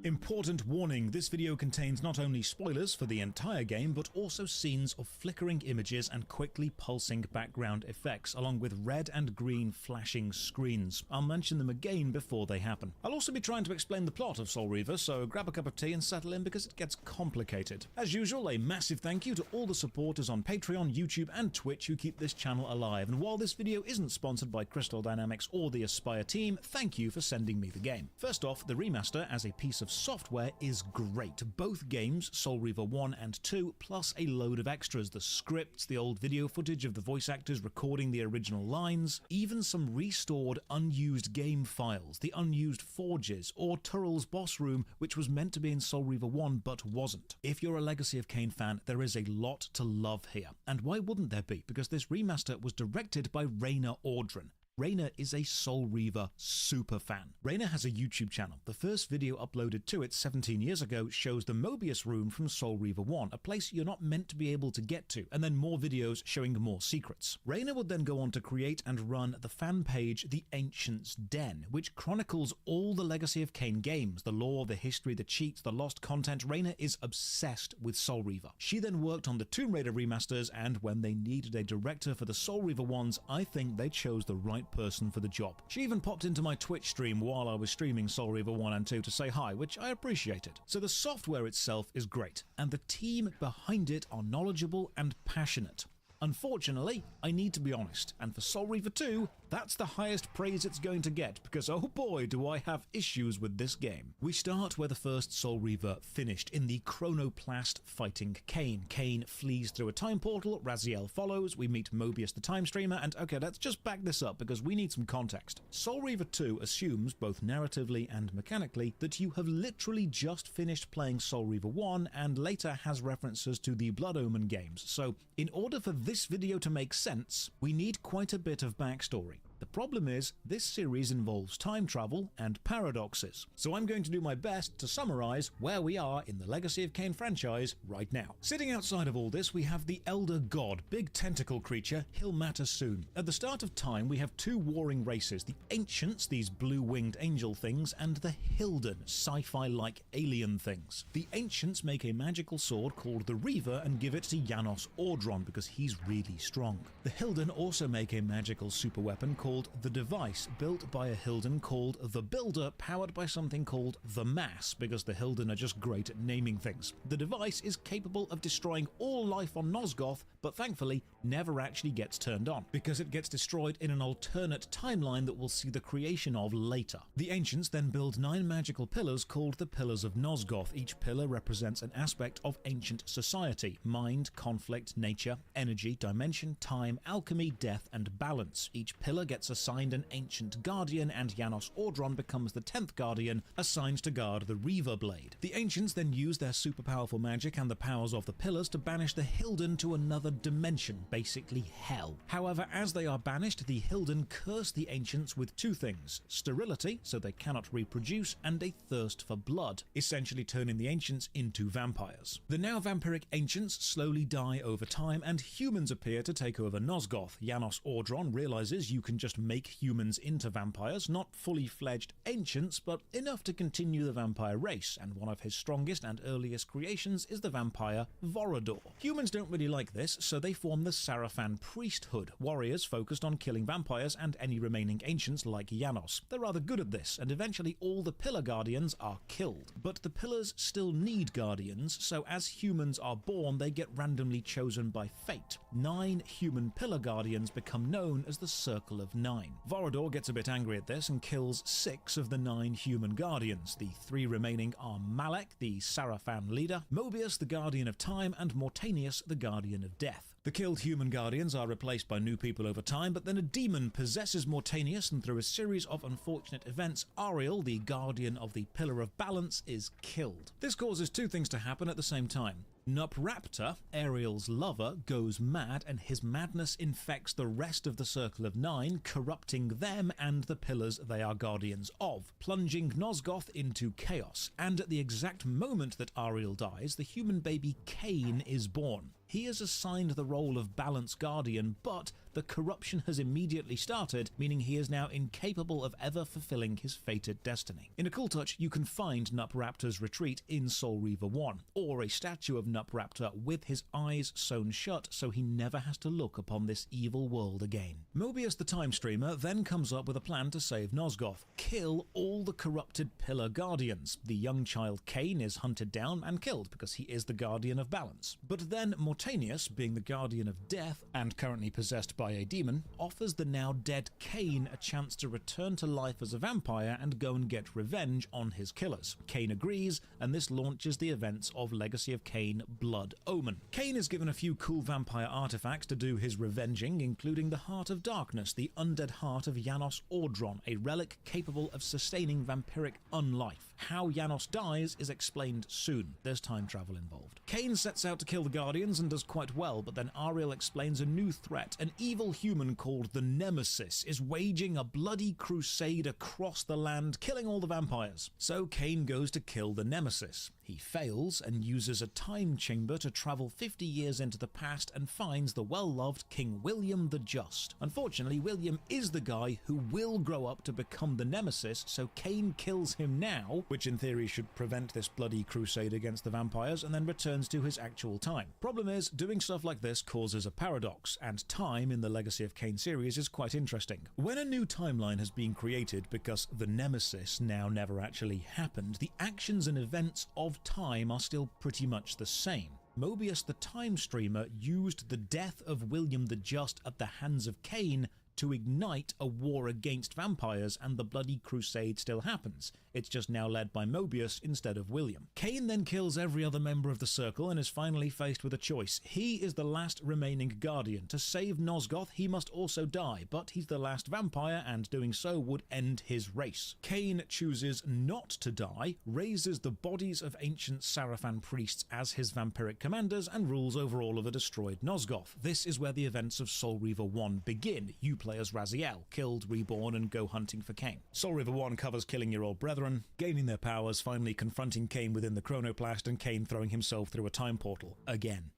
Important warning, this video contains not only spoilers for the entire game, but also scenes of flickering images and quickly pulsing background effects, along with red and green flashing screens. I'll mention them again before they happen. I'll also be trying to explain the plot of Soul Reaver, so grab a cup of tea and settle in because it gets complicated. As usual, a massive thank you to all the supporters on Patreon, YouTube and Twitch who keep this channel alive, and while this video isn't sponsored by Crystal Dynamics or the Aspyr team, thank you for sending me the game. First off, the remaster as a piece of software is great. Both games, Soul Reaver 1 and 2, plus a load of extras, the scripts, the old video footage of the voice actors recording the original lines, even some restored unused game files, the unused forges, or Turrell's boss room, which was meant to be in Soul Reaver 1 but wasn't. If you're a Legacy of Kain fan, there is a lot to love here. And why wouldn't there be? Because this remaster was directed by Rainer Audron. Rainer is a Soul Reaver super fan. Rainer has a YouTube channel. The first video uploaded to it 17 years ago shows the Mobius room from Soul Reaver 1, a place you're not meant to be able to get to, and then more videos showing more secrets. Rainer would then go on to create and run the fan page The Ancient's Den, which chronicles all the Legacy of Kain games, the lore, the history, the cheats, the lost content. Rainer is obsessed with Soul Reaver. She then worked on the Tomb Raider remasters, and when they needed a director for the Soul Reaver ones, I think they chose the right person for the job. She even popped into my Twitch stream while I was streaming Soul Reaver 1 and 2 to say hi, which I appreciated. So the software itself is great, and the team behind it are knowledgeable and passionate. Unfortunately, I need to be honest, and for Soul Reaver 2, that's the highest praise it's going to get, because oh boy do I have issues with this game. We start where the first Soul Reaver finished, in the Chronoplast fighting Kain. Kain flees through a time portal, Raziel follows, we meet Mobius the Time Streamer, and okay, let's just back this up because we need some context. Soul Reaver 2 assumes, both narratively and mechanically, that you have literally just finished playing Soul Reaver 1 and later has references to the Blood Omen games, so in order for this video to make sense, we need quite a bit of backstory. The problem is, this series involves time travel and paradoxes, so I'm going to do my best to summarize where we are in the Legacy of Kain franchise right now. Sitting outside of all this, we have the Elder God, big tentacle creature, he'll matter soon. At the start of time, we have two warring races, the Ancients, these blue-winged angel things, and the Hilden, sci-fi-like alien things. The Ancients make a magical sword called the Reaver and give it to Janos Audron because he's really strong. The Hilden also make a magical superweapon called the Device, built by a Hilden called the Builder, powered by something called the Mass, because the Hilden are just great at naming things. The Device is capable of destroying all life on Nosgoth, but thankfully never actually gets turned on, because it gets destroyed in an alternate timeline that we'll see the creation of later. The Ancients then build 9 magical pillars called the Pillars of Nosgoth. Each pillar represents an aspect of ancient society: mind, conflict, nature, energy, dimension, time, alchemy, death, and balance. Each pillar gets assigned an ancient guardian, and Janos Audron becomes the 10th guardian, assigned to guard the Reaver Blade. The Ancients then use their super powerful magic and the powers of the pillars to banish the Hilden to another dimension, basically hell. However, as they are banished, the Hilden curse the Ancients with two things: sterility, so they cannot reproduce, and a thirst for blood, essentially turning the Ancients into vampires. The now vampiric Ancients slowly die over time, and humans appear to take over Nosgoth. Janos Audron realizes you can just make humans into vampires, not fully fledged Ancients, but enough to continue the vampire race, and one of his strongest and earliest creations is the vampire Vorador. Humans don't really like this, so they form the Sarafan Priesthood, warriors focused on killing vampires and any remaining Ancients like Janos. They're rather good at this, and eventually all the Pillar Guardians are killed. But the Pillars still need Guardians, so as humans are born, they get randomly chosen by fate. 9 human Pillar Guardians become known as the Circle of 9. Vorador gets a bit angry at this and kills 6 of the 9 human guardians. The 3 remaining are Malek, the Sarafan leader, Mobius, the Guardian of Time, and Mortanius, the Guardian of Death. The killed human guardians are replaced by new people over time, but then a demon possesses Mortanius, and through a series of unfortunate events, Ariel, the Guardian of the Pillar of Balance, is killed. This causes 2 things to happen at the same time. Nupraptor, Ariel's lover, goes mad, and his madness infects the rest of the Circle of 9, corrupting them and the pillars they are guardians of, plunging Nosgoth into chaos. And at the exact moment that Ariel dies, the human baby Kain is born. He is assigned the role of Balance Guardian, but the corruption has immediately started, meaning he is now incapable of ever fulfilling his fated destiny. In a cool touch, you can find Nupraptor's retreat in Soul Reaver 1, or a statue of Nupraptor with his eyes sewn shut so he never has to look upon this evil world again. Mobius the Time Streamer then comes up with a plan to save Nosgoth. Kill all the corrupted Pillar Guardians. The young child Kain is hunted down and killed because he is the Guardian of Balance. But then Mortanius, being the Guardian of Death and currently possessed by a demon, offers the now dead Kain a chance to return to life as a vampire and go and get revenge on his killers. Kain agrees, and this launches the events of Legacy of Kain Blood Omen. Kain is given a few cool vampire artifacts to do his revenging, including the Heart of Darkness, the undead heart of Janos Ordron, a relic capable of sustaining vampiric unlife. How Janos dies is explained soon. There's time travel involved. Kain sets out to kill the Guardians and does quite well, but then Ariel explains a new threat. An evil human called the Nemesis is waging a bloody crusade across the land, killing all the vampires. So Kain goes to kill the Nemesis. He fails and uses a time chamber to travel 50 years into the past and finds the well-loved King William the Just. Unfortunately, William is the guy who will grow up to become the Nemesis, so Kain kills him now, which in theory should prevent this bloody crusade against the vampires, and then returns to his actual time. Problem is, doing stuff like this causes a paradox, and time in the Legacy of Kain series is quite interesting. When a new timeline has been created because the Nemesis now never actually happened, the actions and events of time are still pretty much the same. Mobius the Time Streamer used the death of William the Just at the hands of Kain to ignite a war against vampires, and the bloody crusade still happens. It's just now led by Mobius instead of William. Kain then kills every other member of the Circle and is finally faced with a choice. He is the last remaining Guardian. To save Nosgoth, he must also die, but he's the last vampire, and doing so would end his race. Kain chooses not to die, raises the bodies of ancient Sarafan priests as his vampiric commanders, and rules over all of the destroyed Nosgoth. This is where the events of Soul Reaver 1 begin. You play as Raziel, killed, reborn, and go hunting for Kain. Soul Reaver 1 covers killing your old brethren, gaining their powers, finally confronting Kain within the Chronoplast, and Kain throwing himself through a time portal again.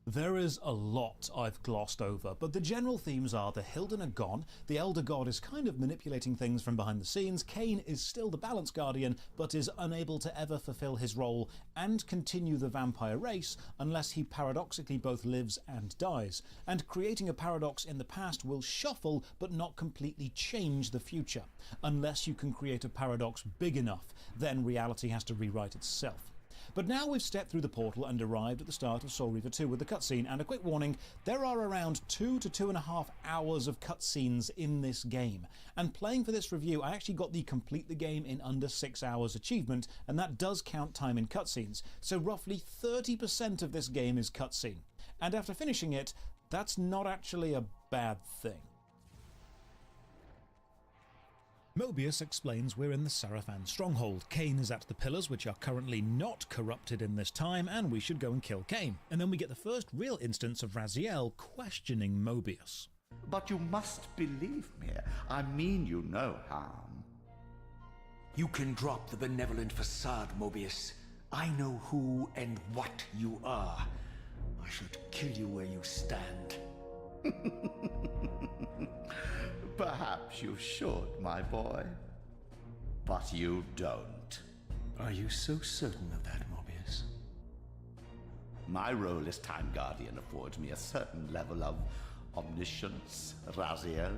There is a lot I've glossed over, but the general themes are the Hilden are gone, the Elder God is kind of manipulating things from behind the scenes, Kain is still the Balance Guardian, but is unable to ever fulfill his role and continue the vampire race unless he paradoxically both lives and dies. And creating a paradox in the past will shuffle but not completely change the future. Unless you can create a paradox big enough, then reality has to rewrite itself. But now we've stepped through the portal and arrived at the start of Soul Reaver 2 with the cutscene, and a quick warning, there are around 2 to 2.5 hours of cutscenes in this game. And playing for this review, I actually got the complete the game in under 6 hours achievement, and that does count time in cutscenes, so roughly 30% of this game is cutscene. And after finishing it, that's not actually a bad thing. Mobius explains we're in the Sarafan stronghold. Kain is at the pillars, which are currently not corrupted in this time, and we should go and kill Kain. And then we get the first real instance of Raziel questioning Mobius. But you must believe me. I mean you no harm. You can drop the benevolent facade, Mobius. I know who and what you are. I should kill you where you stand. Perhaps you should, my boy. But you don't. Are you so certain of that, Mobius? My role as Time Guardian affords me a certain level of omniscience, Raziel.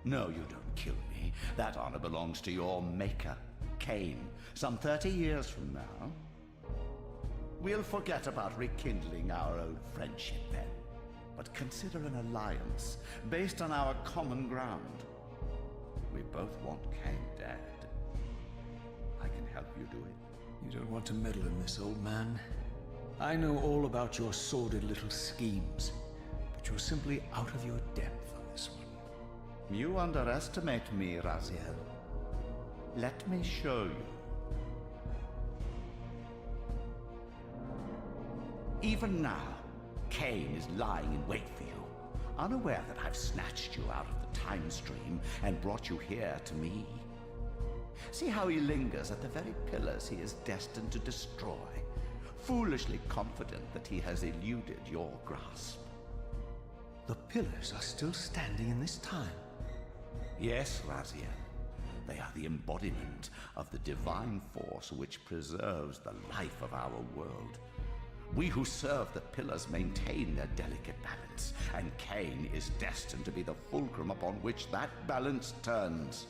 No, you don't kill me. That honor belongs to your maker, Kain, some 30 years from now. We'll forget about rekindling our old friendship then. But consider an alliance based on our common ground. We both want Kain dead. I can help you do it. You don't want to meddle in this, old man. I know all about your sordid little schemes, but you're simply out of your depth on this one. You underestimate me, Raziel. Let me show you. Even now, Kain is lying in wait for you, unaware that I've snatched you out of the time stream and brought you here to me. See how he lingers at the very pillars he is destined to destroy, foolishly confident that he has eluded your grasp. The pillars are still standing in this time. Yes, Raziel. They are the embodiment of the divine force which preserves the life of our world. We who serve the pillars maintain their delicate balance, and Kain is destined to be the fulcrum upon which that balance turns.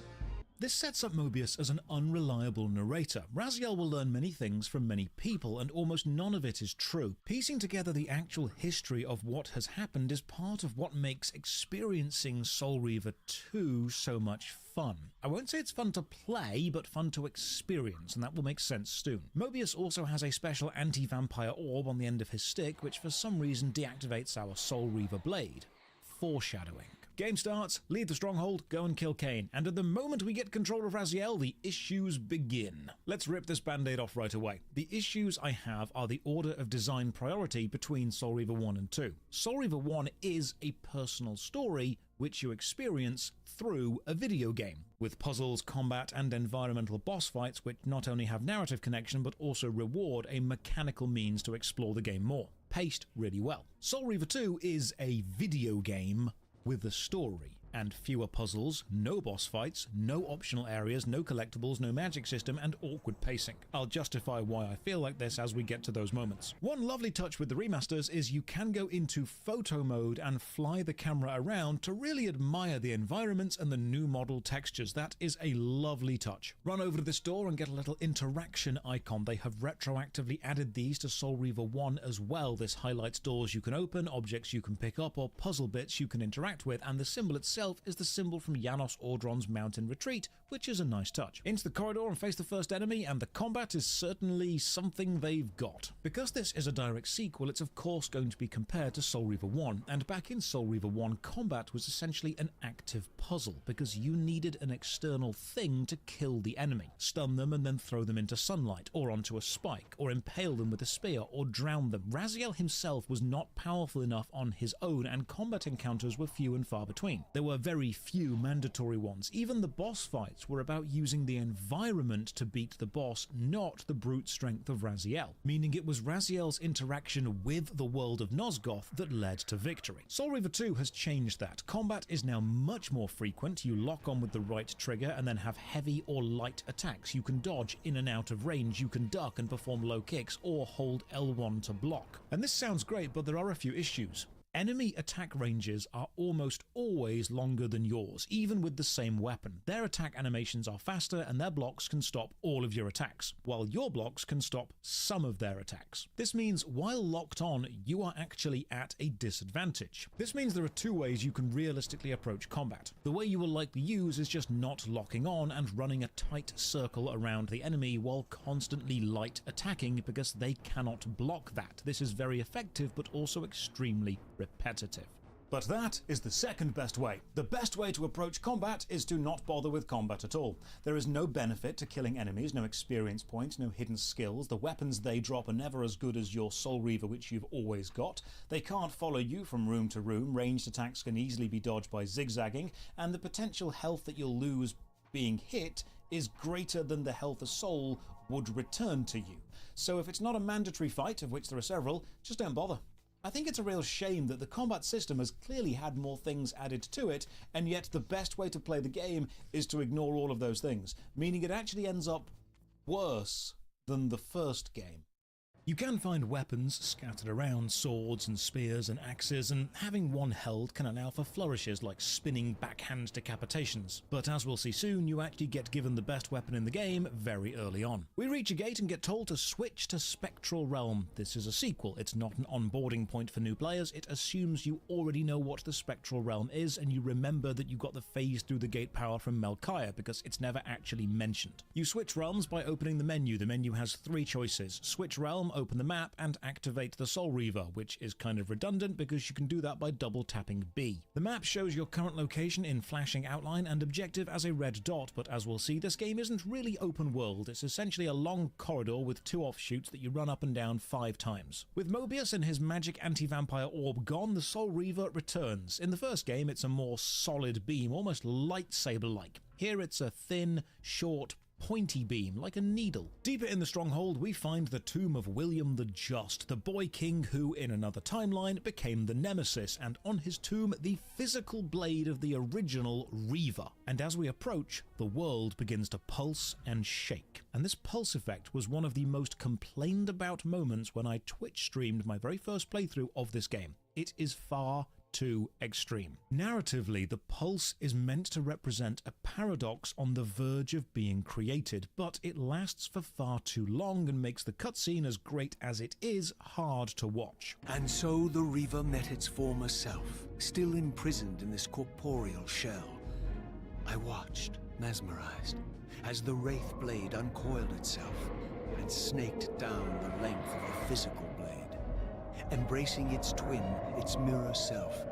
This sets up Mobius as an unreliable narrator. Raziel will learn many things from many people, and almost none of it is true. Piecing together the actual history of what has happened is part of what makes experiencing Soul Reaver 2 so much fun. I won't say it's fun to play, but fun to experience, and that will make sense soon. Mobius also has a special anti-vampire orb on the end of his stick, which for some reason deactivates our Soul Reaver blade. Foreshadowing. Game starts, leave the stronghold, go and kill Kain, and at the moment we get control of Raziel, the issues begin. Let's rip this band-aid off right away. The issues I have are the order of design priority between Soul Reaver 1 and 2. Soul Reaver 1 is a personal story which you experience through a video game, with puzzles, combat, and environmental boss fights which not only have narrative connection but also reward a mechanical means to explore the game more. Paced really well. Soul Reaver 2 is a video game with a story, and fewer puzzles, no boss fights, no optional areas, no collectibles, no magic system, and awkward pacing. I'll justify why I feel like this as we get to those moments. One lovely touch with the remasters is you can go into photo mode and fly the camera around to really admire the environments and the new model textures. That is a lovely touch. Run over to this door and get a little interaction icon. They have retroactively added these to Soul Reaver 1 as well. This highlights doors you can open, objects you can pick up, or puzzle bits you can interact with, and the symbol itself is the symbol from Janos Audron's Mountain Retreat, which is a nice touch. Into the corridor and face the first enemy, and the combat is certainly something they've got. Because this is a direct sequel, it's of course going to be compared to Soul Reaver 1, and back in Soul Reaver 1, combat was essentially an active puzzle, because you needed an external thing to kill the enemy, stun them and then throw them into sunlight, or onto a spike, or impale them with a spear, or drown them. Raziel himself was not powerful enough on his own, and combat encounters were few and far between. There were very few mandatory ones. Even the boss fights were about using the environment to beat the boss, not the brute strength of Raziel, meaning it was Raziel's interaction with the world of Nosgoth that led to victory. Soul Reaver 2 has changed that. Combat is now much more frequent. You lock on with the right trigger and then have heavy or light attacks. You can dodge in and out of range, you can duck and perform low kicks, or hold L1 to block. And this sounds great, but there are a few issues. Enemy attack ranges are almost always longer than yours, even with the same weapon. Their attack animations are faster and their blocks can stop all of your attacks, while your blocks can stop some of their attacks. This means while locked on, you are actually at a disadvantage. This means there are two ways you can realistically approach combat. The way you will likely use is just not locking on and running a tight circle around the enemy while constantly light attacking, because they cannot block that. This is very effective but also extremely repetitive. But that is the second best way. The best way to approach combat is to not bother with combat at all. There is no benefit to killing enemies, no experience points, no hidden skills. The weapons they drop are never as good as your Soul Reaver, which you've always got. They can't follow you from room to room. Ranged attacks can easily be dodged by zigzagging, and the potential health that you'll lose being hit is greater than the health a soul would return to you. So if it's not a mandatory fight, of which there are several, just don't bother. I think it's a real shame that the combat system has clearly had more things added to it, and yet the best way to play the game is to ignore all of those things, meaning it actually ends up worse than the first game. You can find weapons scattered around, swords and spears and axes, and having one held can allow for flourishes like spinning backhand decapitations. But as we'll see soon, you actually get given the best weapon in the game very early on. We reach a gate and get told to switch to Spectral Realm. This is a sequel. It's not an onboarding point for new players. It assumes you already know what the Spectral Realm is, and you remember that you got the phase through the gate power from Melchiah, because it's never actually mentioned. You switch realms by opening the menu. The menu has three choices: switch realm, open the map, and activate the Soul Reaver, which is kind of redundant because you can do that by double tapping B. The map shows your current location in flashing outline and objective as a red dot, but as we'll see, this game isn't really open world. It's essentially a long corridor with two offshoots that you run up and down 5 times. With Mobius and his magic anti-vampire orb gone, the Soul Reaver returns. In the first game, it's a more solid beam, almost lightsaber-like. Here it's a thin, short, pointy beam like a needle. Deeper in the stronghold, we find the tomb of William the Just, the boy king who, in another timeline, became the Nemesis, and on his tomb, the physical blade of the original Reaver. And as we approach, the world begins to pulse and shake. And this pulse effect was one of the most complained about moments when I Twitch streamed my very first playthrough of this game. It is far too extreme. Narratively, the pulse is meant to represent a paradox on the verge of being created, but it lasts for far too long and makes the cutscene, as great as it is, hard to watch. And so the Reaver met its former self, still imprisoned in this corporeal shell. I watched, mesmerized, as the Wraith blade uncoiled itself and snaked down the length of the physical blade. Embracing its twin, its mirror self,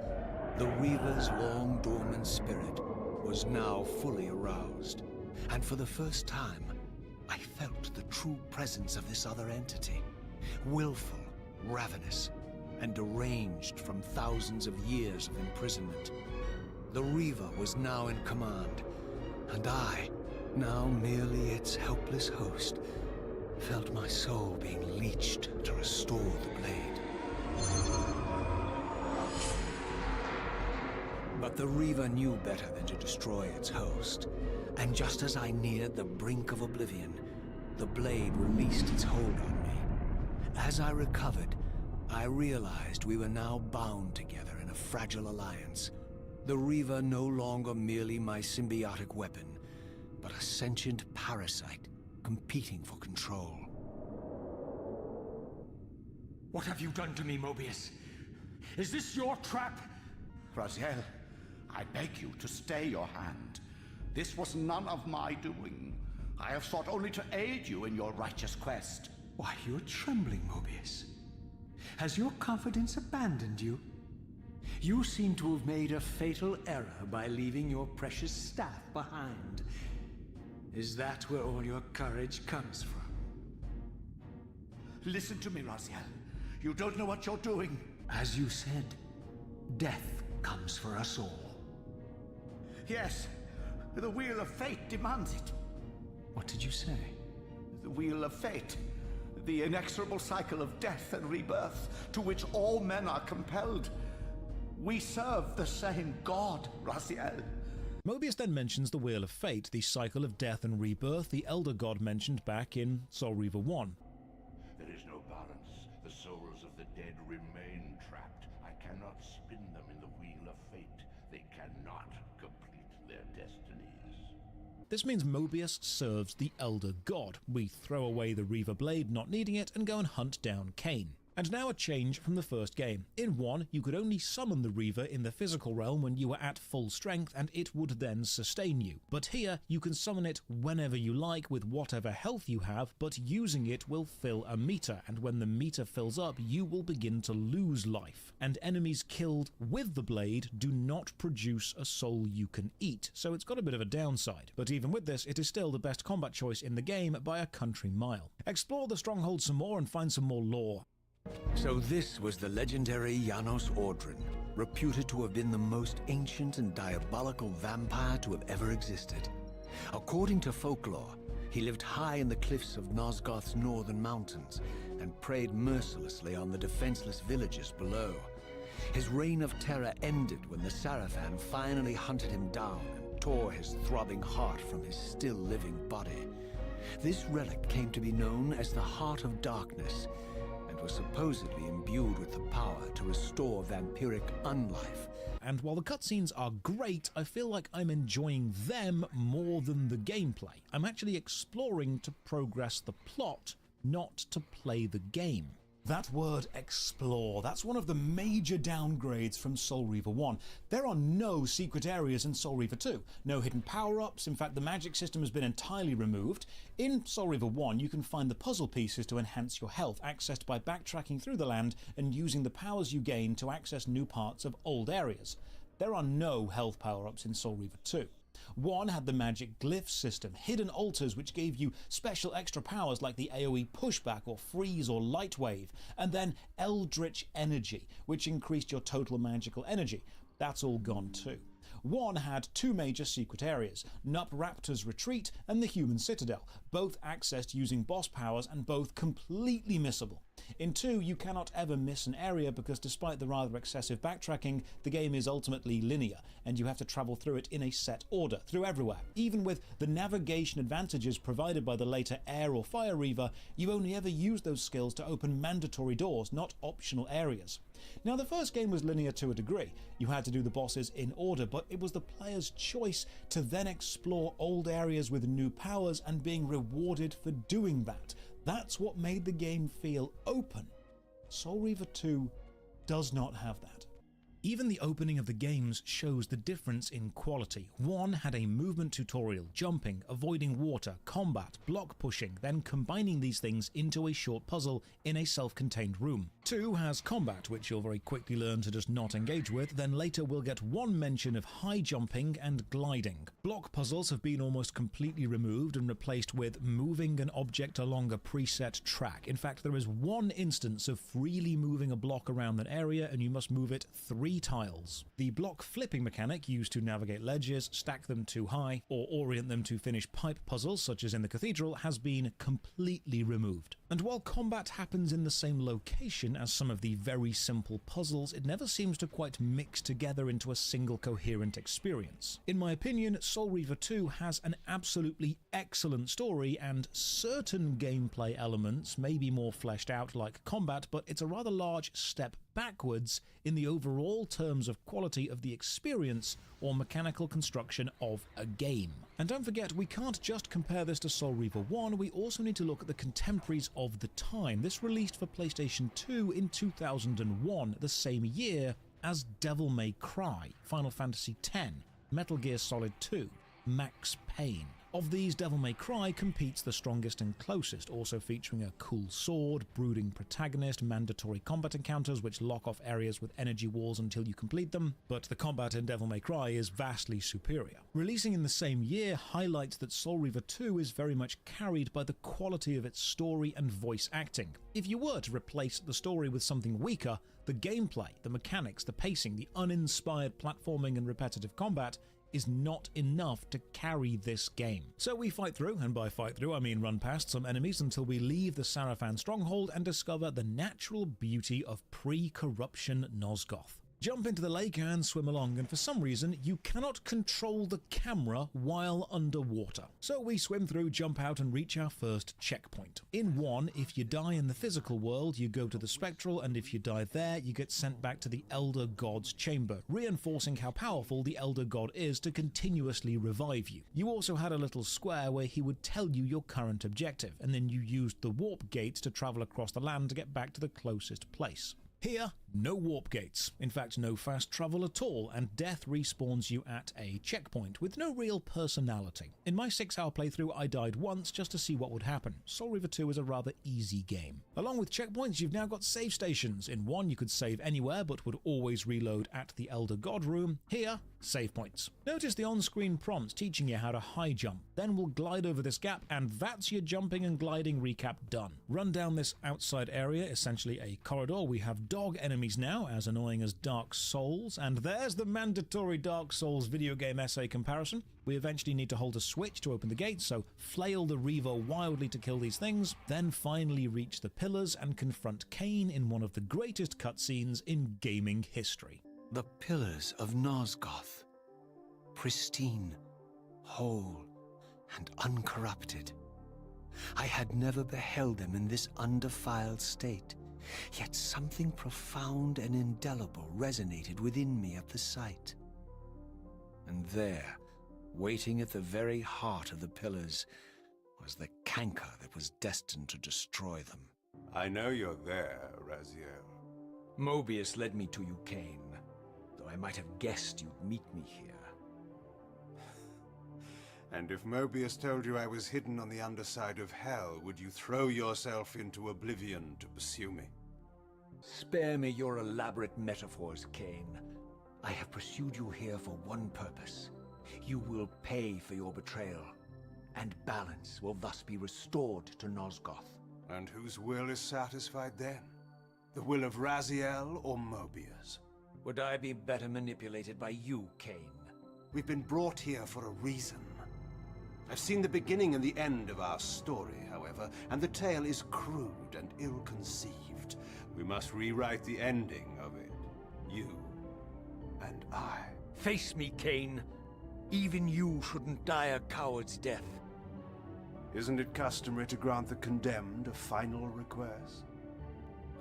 the Reaver's long dormant spirit was now fully aroused. And for the first time, I felt the true presence of this other entity. Willful, ravenous, and deranged from thousands of years of imprisonment. The Reaver was now in command, and I, now merely its helpless host, felt my soul being leached to restore the blade. But the Reaver knew better than to destroy its host, and just as I neared the brink of oblivion, the blade released its hold on me. As I recovered, I realized we were now bound together in a fragile alliance. The Reaver no longer merely my symbiotic weapon, but a sentient parasite competing for control. What have you done to me, Mobius? Is this your trap? Raziel, I beg you to stay your hand. This was none of my doing. I have sought only to aid you in your righteous quest. Why, you're trembling, Mobius. Has your confidence abandoned you? You seem to have made a fatal error by leaving your precious staff behind. Is that where all your courage comes from? Listen to me, Raziel. You don't know what you're doing. As you said, death comes for us all. Yes, the Wheel of Fate demands it. What did you say? The Wheel of Fate. The inexorable cycle of death and rebirth to which all men are compelled. We serve the same God, Raziel. Mobius then mentions the Wheel of Fate, the cycle of death and rebirth the Elder God mentioned back in Soul Reaver 1. There is no balance. The souls of the dead remain trapped. I cannot spin them in the Wheel of Fate. They cannot complete their destinies. This means Mobius serves the Elder God. We throw away the Reaver blade, not needing it, and go and hunt down Kain. And now a change from the first game. In 1, you could only summon the Reaver in the physical realm when you were at full strength, and it would then sustain you. But here, you can summon it whenever you like with whatever health you have, but using it will fill a meter, and when the meter fills up, you will begin to lose life. And enemies killed with the blade do not produce a soul you can eat, so it's got a bit of a downside. But even with this, it is still the best combat choice in the game by a country mile. Explore the stronghold some more and find some more lore. So this was the legendary Janos Audron, reputed to have been the most ancient and diabolical vampire to have ever existed. According to folklore, he lived high in the cliffs of Nosgoth's northern mountains and preyed mercilessly on the defenseless villagers below. His reign of terror ended when the Sarafan finally hunted him down and tore his throbbing heart from his still-living body. This relic came to be known as the Heart of Darkness, was supposedly imbued with the power to restore vampiric unlife. And while the cutscenes are great, I feel like I'm enjoying them more than the gameplay. I'm actually exploring to progress the plot, not to play the game. That word, explore, that's one of the major downgrades from Soul Reaver 1. There are no secret areas in Soul Reaver 2, no hidden power-ups, in fact the magic system has been entirely removed. In Soul Reaver 1 you can find the puzzle pieces to enhance your health, accessed by backtracking through the land and using the powers you gain to access new parts of old areas. There are no health power-ups in Soul Reaver 2. 1 had the magic glyph system, hidden altars which gave you special extra powers like the AoE pushback or freeze or light wave, and then Eldritch Energy, which increased your total magical energy. That's all gone too. 1 had 2 major secret areas, Nup Raptor's Retreat and the Human Citadel, both accessed using boss powers and both completely missable. In 2, you cannot ever miss an area because despite the rather excessive backtracking, the game is ultimately linear, and you have to travel through it in a set order, through everywhere. Even with the navigation advantages provided by the later Air or Fire Reaver, you only ever use those skills to open mandatory doors, not optional areas. Now, the first game was linear to a degree. You had to do the bosses in order, but it was the player's choice to then explore old areas with new powers and being rewarded for doing that. That's what made the game feel open. Soul Reaver 2 does not have that. Even the opening of the games shows the difference in quality. 1 had a movement tutorial, jumping, avoiding water, combat, block pushing, then combining these things into a short puzzle in a self-contained room. 2 has combat, which you'll very quickly learn to just not engage with, then later we'll get 1 mention of high jumping and gliding. Block puzzles have been almost completely removed and replaced with moving an object along a preset track. In fact, there is 1 instance of freely moving a block around an area and you must move it 3 tiles. The block flipping mechanic used to navigate ledges, stack them too high, or orient them to finish pipe puzzles such as in the cathedral has been completely removed. And while combat happens in the same location as some of the very simple puzzles, it never seems to quite mix together into a single coherent experience. In my opinion, Soul Reaver 2 has an absolutely excellent story and certain gameplay elements may be more fleshed out like combat, but it's a rather large step backwards in the overall terms of quality of the experience or mechanical construction of a game. And don't forget, we can't just compare this to Soul Reaver 1, we also need to look at the contemporaries of the time. This released for PlayStation 2 in 2001, the same year as Devil May Cry, Final Fantasy X, Metal Gear Solid 2, Max Payne. Of these, Devil May Cry competes the strongest and closest, also featuring a cool sword, brooding protagonist, mandatory combat encounters which lock off areas with energy walls until you complete them, but the combat in Devil May Cry is vastly superior. Releasing in the same year highlights that Soul Reaver 2 is very much carried by the quality of its story and voice acting. If you were to replace the story with something weaker, the gameplay, the mechanics, the pacing, the uninspired platforming and repetitive combat is not enough to carry this game. So we fight through, and by fight through I mean run past some enemies until we leave the Sarafan stronghold and discover the natural beauty of pre-corruption Nosgoth. Jump into the lake and swim along, and for some reason you cannot control the camera while underwater. So we swim through, jump out and reach our first checkpoint. In 1, if you die in the physical world, you go to the spectral, and if you die there, you get sent back to the Elder God's chamber, reinforcing how powerful the Elder God is to continuously revive you. You also had a little square where he would tell you your current objective, and then you used the warp gates to travel across the land to get back to the closest place. Here, no warp gates, in fact no fast travel at all, and death respawns you at a checkpoint with no real personality. In my 6-hour playthrough I died once just to see what would happen. Soul Reaver 2 is a rather easy game. Along with checkpoints, you've now got save stations. In 1 you could save anywhere but would always reload at the Elder God room. Here, save points. Notice the on-screen prompts teaching you how to high jump, then we'll glide over this gap, and that's your jumping and gliding recap done. Run down this outside area, essentially a corridor. We have dog enemies now, as annoying as Dark Souls, and there's the mandatory Dark Souls video game essay comparison. We eventually need to hold a switch to open the gate, so flail the Reaver wildly to kill these things, then finally reach the pillars and confront Kain in one of the greatest cutscenes in gaming history. The pillars of Nosgoth, pristine, whole, and uncorrupted. I had never beheld them in this undefiled state, yet something profound and indelible resonated within me at the sight. And there, waiting at the very heart of the pillars, was the canker that was destined to destroy them. I know you're there, Raziel. Mobius led me to you, Kain, though I might have guessed you'd meet me here. And if Mobius told you I was hidden on the underside of hell, would you throw yourself into oblivion to pursue me? Spare me your elaborate metaphors, Kain. I have pursued you here for one purpose. You will pay for your betrayal, and balance will thus be restored to Nosgoth. And whose will is satisfied then? The will of Raziel or Mobius? Would I be better manipulated by you, Kain? We've been brought here for a reason. I've seen the beginning and the end of our story, however, and the tale is crude and ill-conceived. We must rewrite the ending of it. You and I. Face me, Kain. Even you shouldn't die a coward's death. Isn't it customary to grant the condemned a final request?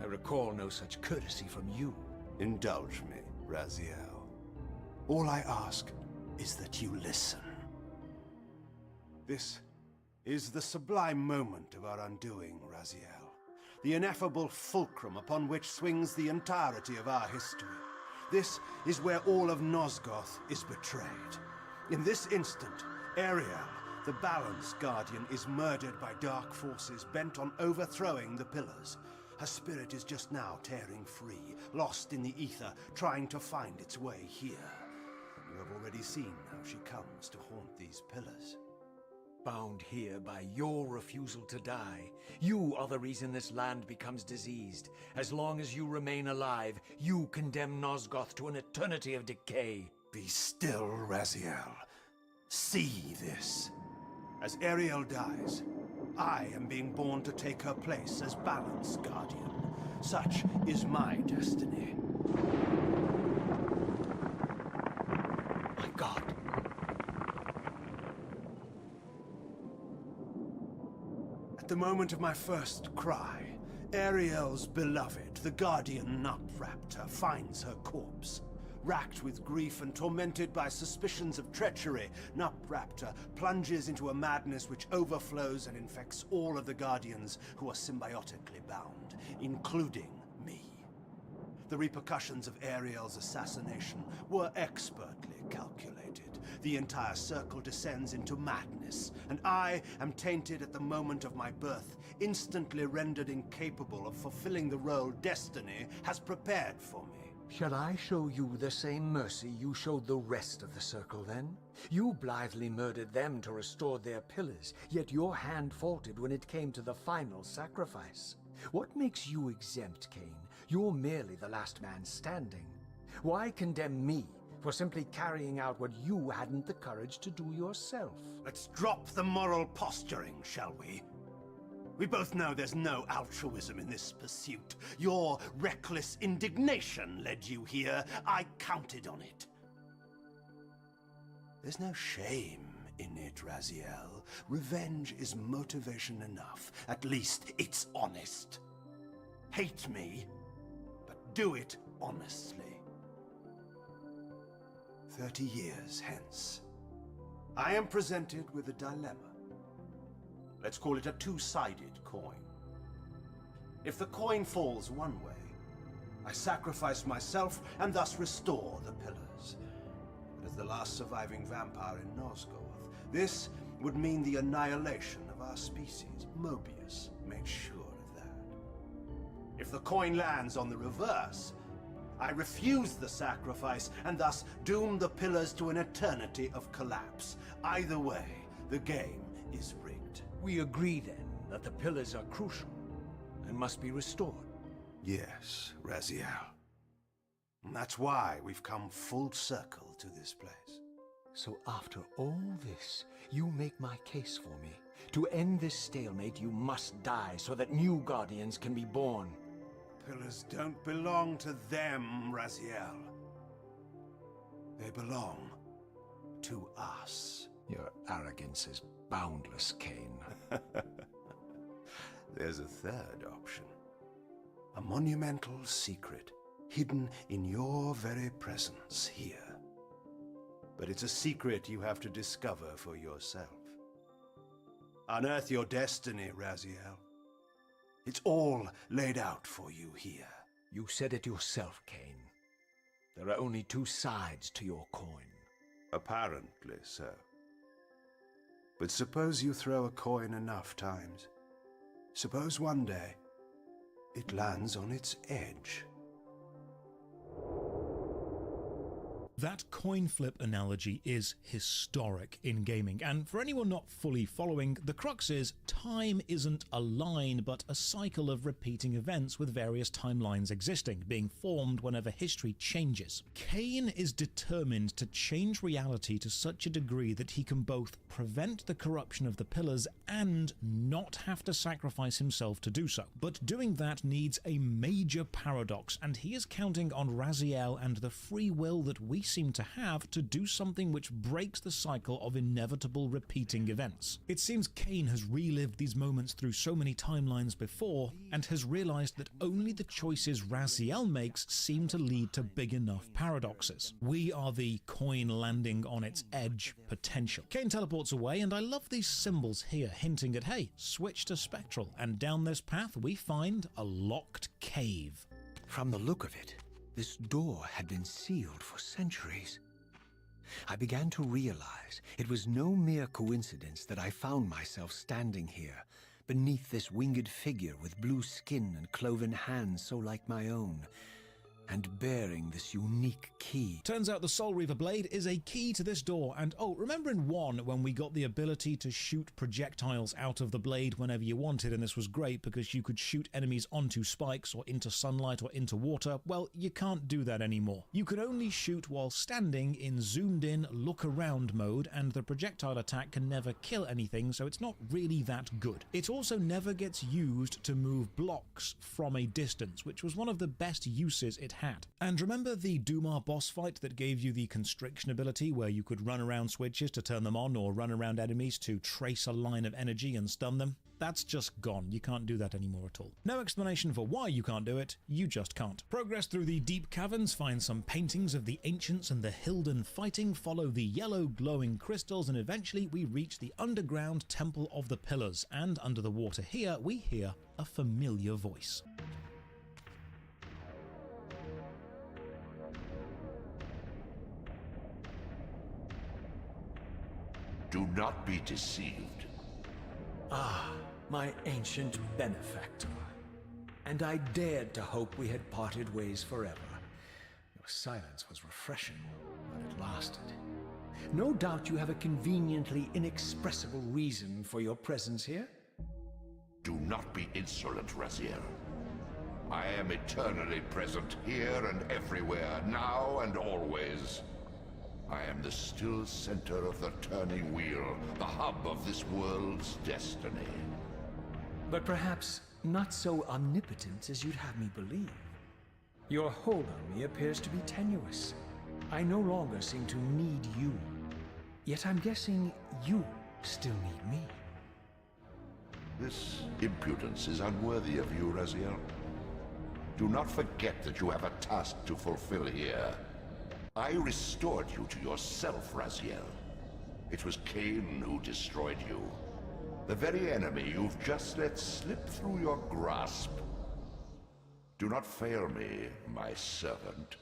I recall no such courtesy from you. Indulge me, Raziel. All I ask is that you listen. This is the sublime moment of our undoing, Raziel. The ineffable fulcrum upon which swings the entirety of our history. This is where all of Nosgoth is betrayed. In this instant, Ariel, the Balance Guardian, is murdered by dark forces bent on overthrowing the Pillars. Her spirit is just now tearing free, lost in the ether, trying to find its way here. You have already seen how she comes to haunt these Pillars. Bound here by your refusal to die. You are the reason this land becomes diseased. As long as you remain alive, you condemn Nosgoth to an eternity of decay. Be still, Raziel. See this. As Ariel dies, I am being born to take her place as Balance Guardian. Such is my destiny. My God. At the moment of my first cry, Ariel's beloved, the Guardian Nupraptor, finds her corpse. Racked with grief and tormented by suspicions of treachery, Nupraptor plunges into a madness which overflows and infects all of the Guardians who are symbiotically bound, including me. The repercussions of Ariel's assassination were expertly calculated. The entire circle descends into madness, and I am tainted at the moment of my birth, instantly rendered incapable of fulfilling the role destiny has prepared for me. Shall I show you the same mercy you showed the rest of the Circle, then? You blithely murdered them to restore their pillars, yet your hand faltered when it came to the final sacrifice. What makes you exempt, Kain? You're merely the last man standing. Why condemn me for simply carrying out what you hadn't the courage to do yourself? Let's drop the moral posturing, shall we? We both know there's no altruism in this pursuit. Your reckless indignation led you here. I counted on it. There's no shame in it, Raziel. Revenge is motivation enough. At least it's honest. Hate me, but do it honestly. 30 years hence, I am presented with a dilemma. Let's call it a two-sided coin. If the coin falls one way, I sacrifice myself and thus restore the pillars. But as the last surviving vampire in Nosgoth, this would mean the annihilation of our species. Mobius made sure of that. If the coin lands on the reverse, I refuse the sacrifice and thus doom the pillars to an eternity of collapse. Either way, the game is rigged. We agree, then, that the pillars are crucial and must be restored. Yes, Raziel. And that's why we've come full circle to this place. So after all this, you make my case for me. To end this stalemate, you must die so that new Guardians can be born. Pillars don't belong to them, Raziel. They belong to us. Your arrogance is boundless, Kain. There's a third option. A monumental secret, hidden in your very presence here. But it's a secret you have to discover for yourself. Unearth your destiny, Raziel. It's all laid out for you here. You said it yourself, Kain. There are only two sides to your coin. Apparently so. But suppose you throw a coin enough times. Suppose one day it lands on its edge. That coin flip analogy is historic in gaming, and for anyone not fully following, the crux is time isn't a line but a cycle of repeating events with various timelines existing, being formed whenever history changes. Kain is determined to change reality to such a degree that he can both prevent the corruption of the Pillars and not have to sacrifice himself to do so. But doing that needs a major paradox, and he is counting on Raziel and the free will that we seem to have to do something which breaks the cycle of inevitable repeating events. It seems Kain has relived these moments through so many timelines before, and has realized that only the choices Raziel makes seem to lead to big enough paradoxes. We are the coin landing on its edge potential. Kain teleports away, and I love these symbols here hinting at, hey, switch to Spectral, and down this path we find a locked cave. From the look of it, this door had been sealed for centuries. I began to realize it was no mere coincidence that I found myself standing here, beneath this winged figure with blue skin and cloven hands so like my own, and bearing this unique key. Turns out the Soul Reaver blade is a key to this door, and oh, remember in 1 when we got the ability to shoot projectiles out of the blade whenever you wanted, and this was great because you could shoot enemies onto spikes or into sunlight or into water? Well, you can't do that anymore. You can only shoot while standing in zoomed in look around mode, and the projectile attack can never kill anything, so it's not really that good. It also never gets used to move blocks from a distance, which was one of the best uses it had. And remember the Dumar boss fight that gave you the constriction ability, where you could run around switches to turn them on or run around enemies to trace a line of energy and stun them? That's just gone. You can't do that anymore at all. No explanation for why you can't do it, you just can't. Progress through the deep caverns, find some paintings of the ancients and the Hilden fighting, follow the yellow glowing crystals, and eventually we reach the underground Temple of the Pillars, and under the water here we hear a familiar voice. Do not be deceived. Ah, my ancient benefactor. And I dared to hope we had parted ways forever. Your silence was refreshing, but it lasted. No doubt you have a conveniently inexpressible reason for your presence here? Do not be insolent, Raziel. I am eternally present here and everywhere, now and always. I am the still center of the turning wheel, the hub of this world's destiny. But perhaps not so omnipotent as you'd have me believe. Your hold on me appears to be tenuous. I no longer seem to need you. Yet I'm guessing you still need me. This impudence is unworthy of you, Raziel. Do not forget that you have a task to fulfill here. I restored you to yourself, Raziel. It was Kain who destroyed you. The very enemy you've just let slip through your grasp. Do not fail me, my servant.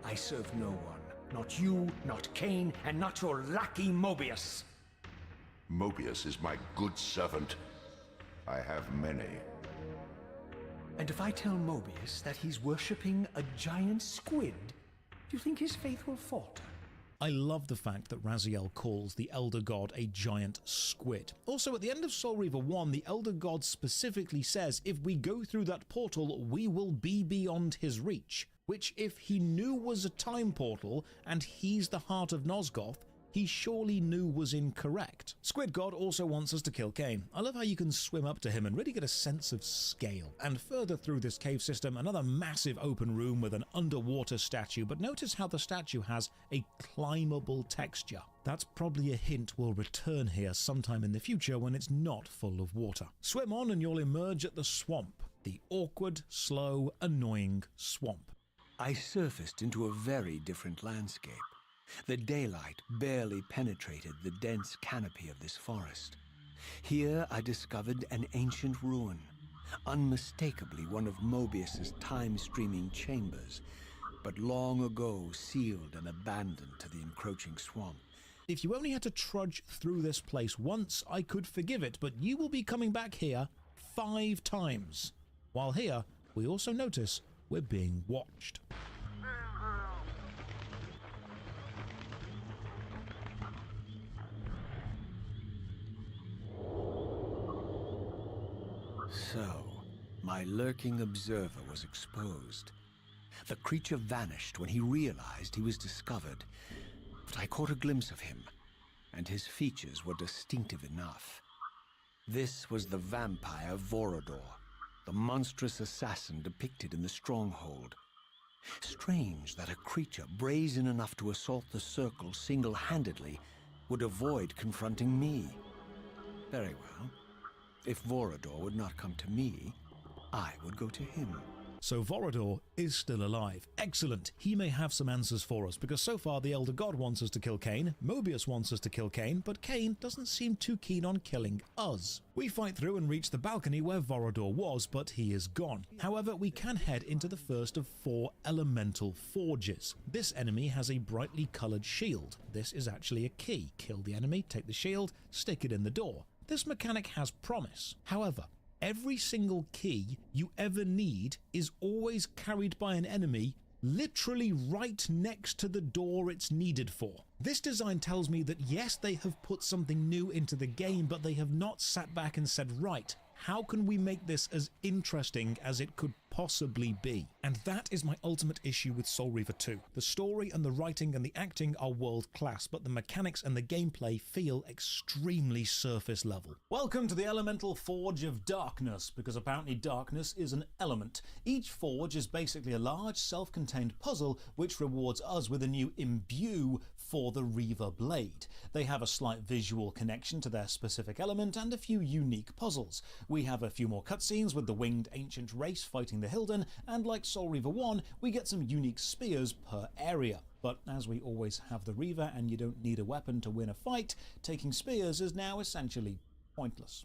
I serve no one. Not you, not Kain, and not your lackey Mobius. Mobius is my good servant. I have many. And if I tell Mobius that he's worshipping a giant squid, do you think his faith will falter? I love the fact that Raziel calls the Elder God a giant squid. Also, at the end of Soul Reaver 1, the Elder God specifically says if we go through that portal, we will be beyond his reach. Which, if he knew was a time portal, and he's the heart of Nosgoth, he surely knew was incorrect. Squid God also wants us to kill Kain. I love how you can swim up to him and really get a sense of scale. And further through this cave system, another massive open room with an underwater statue, but notice how the statue has a climbable texture. That's probably a hint we'll return here sometime in the future when it's not full of water. Swim on and you'll emerge at the swamp. The awkward, slow, annoying swamp. I surfaced into a very different landscape. The daylight barely penetrated the dense canopy of this forest. Here I discovered an ancient ruin, unmistakably one of Mobius's time-streaming chambers, but long ago sealed and abandoned to the encroaching swamp. If you only had to trudge through this place once, I could forgive it, but you will be coming back here 5 times. While here, we also notice we're being watched. So, my lurking observer was exposed. The creature vanished when he realized he was discovered, but I caught a glimpse of him, and his features were distinctive enough. This was the vampire Vorador, the monstrous assassin depicted in the Stronghold. Strange that a creature brazen enough to assault the Circle single-handedly would avoid confronting me. Very well. If Vorador would not come to me, I would go to him. So Vorador is still alive. Excellent. He may have some answers for us, because so far the Elder God wants us to kill Kain, Mobius wants us to kill Kain, but Kain doesn't seem too keen on killing us. We fight through and reach the balcony where Vorador was, but he is gone. However, we can head into the first of 4 elemental forges. This enemy has a brightly coloured shield. This is actually a key. Kill the enemy, take the shield, stick it in the door. This mechanic has promise. However, every single key you ever need is always carried by an enemy literally right next to the door it's needed for. This design tells me that yes, they have put something new into the game, but they have not sat back and said, right, how can we make this as interesting as it could possibly be? And that is my ultimate issue with Soul Reaver 2. The story and the writing and the acting are world class, but the mechanics and the gameplay feel extremely surface level. Welcome to the Elemental Forge of Darkness, because apparently darkness is an element. Each forge is basically a large self-contained puzzle which rewards us with a new imbue for the Reaver Blade. They have a slight visual connection to their specific element and a few unique puzzles. We have a few more cutscenes with the winged ancient race fighting the Hilden, and like Soul Reaver 1, we get some unique spears per area. But as we always have the Reaver and you don't need a weapon to win a fight, taking spears is now essentially pointless.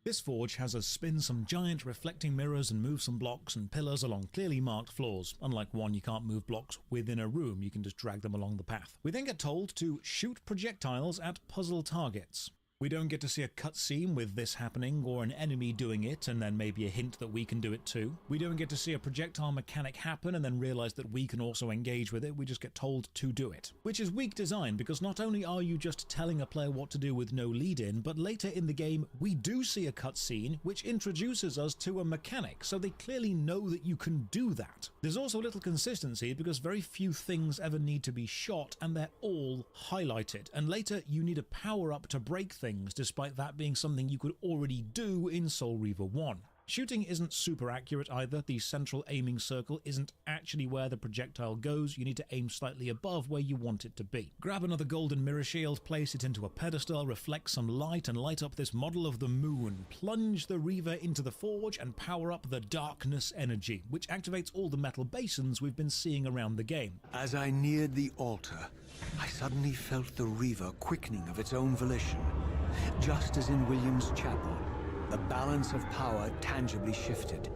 This forge has us spin some giant reflecting mirrors and move some blocks and pillars along clearly marked floors. Unlike 1, you can't move blocks within a room, you can just drag them along the path. We then get told to shoot projectiles at puzzle targets. We don't get to see a cutscene with this happening or an enemy doing it and then maybe a hint that we can do it too. We don't get to see a projectile mechanic happen and then realize that we can also engage with it, we just get told to do it. Which is weak design, because not only are you just telling a player what to do with no lead-in, but later in the game we do see a cutscene which introduces us to a mechanic, so they clearly know that you can do that. There's also little consistency because very few things ever need to be shot and they're all highlighted, and later you need a power-up to break things, despite that being something you could already do in Soul Reaver 1. Shooting isn't super accurate either. The central aiming circle isn't actually where the projectile goes. You need to aim slightly above where you want it to be. Grab another golden mirror shield, place it into a pedestal, reflect some light and light up this model of the moon. Plunge the Reaver into the forge and power up the darkness energy, which activates all the metal basins we've been seeing around the game. As I neared the altar, I suddenly felt the Reaver quickening of its own volition. Just as in William's chapel, the balance of power tangibly shifted.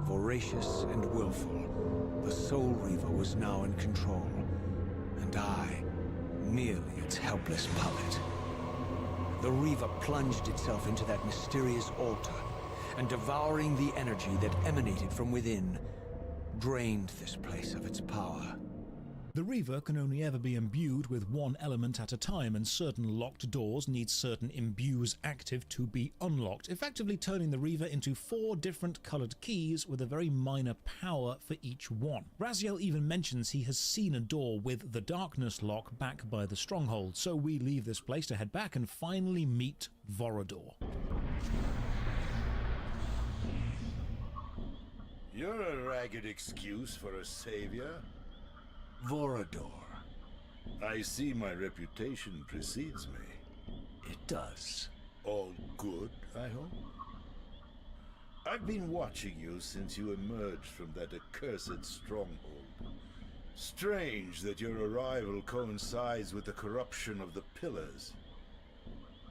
Voracious and willful, the Soul Reaver was now in control, and I, merely its helpless puppet. The Reaver plunged itself into that mysterious altar, and devouring the energy that emanated from within, drained this place of its power. The Reaver can only ever be imbued with one element at a time, and certain locked doors need certain imbues active to be unlocked, effectively turning the Reaver into 4 different coloured keys with a very minor power for each one. Raziel even mentions he has seen a door with the darkness lock back by the Stronghold, so we leave this place to head back and finally meet Vorador. You're a ragged excuse for a savior. Vorador. I see my reputation precedes me. It does. All good, I hope? I've been watching you since you emerged from that accursed stronghold. Strange that your arrival coincides with the corruption of the Pillars.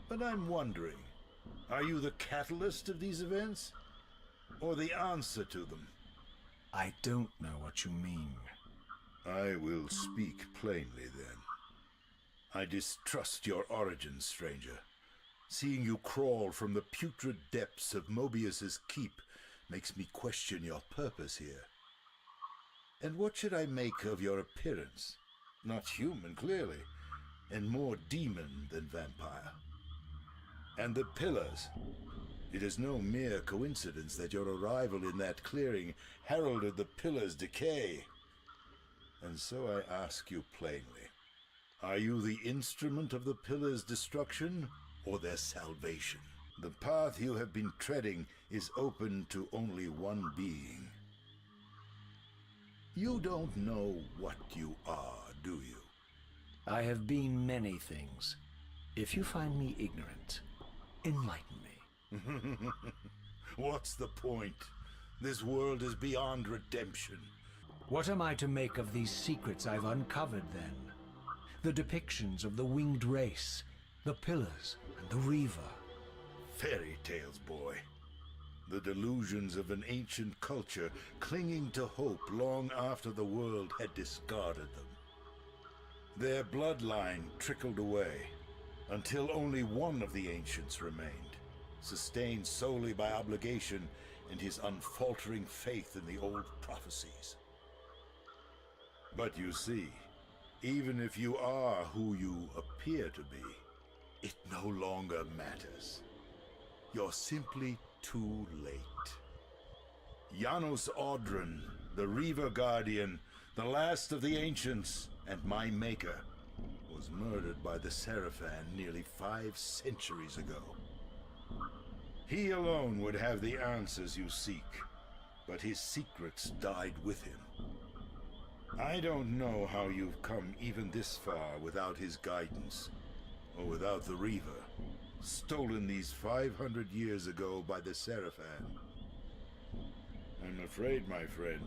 But I'm wondering, are you the catalyst of these events? Or the answer to them? I don't know what you mean. I will speak plainly, then. I distrust your origin, stranger. Seeing you crawl from the putrid depths of Mobius's keep makes me question your purpose here. And what should I make of your appearance? Not human, clearly, and more demon than vampire. And the Pillars. It is no mere coincidence that your arrival in that clearing heralded the Pillar's decay. And so I ask you plainly, are you the instrument of the Pillar's destruction or their salvation? The path you have been treading is open to only one being. You don't know what you are, do you? I have been many things. If you find me ignorant, enlighten me. What's the point? This world is beyond redemption. What am I to make of these secrets I've uncovered, then? The depictions of the winged race, the Pillars, and the Reaver. Fairy tales, boy. The delusions of an ancient culture clinging to hope long after the world had discarded them. Their bloodline trickled away, until only one of the ancients remained, sustained solely by obligation and his unfaltering faith in the old prophecies. But you see, even if you are who you appear to be, it no longer matters. You're simply too late. Janos Audron, the Reaver Guardian, the last of the ancients, and my maker, was murdered by the Seraphan nearly 5 centuries ago. He alone would have the answers you seek, but his secrets died with him. I don't know how you've come even this far without his guidance, or without the Reaver, stolen these 500 years ago by the Seraphan. I'm afraid, my friend,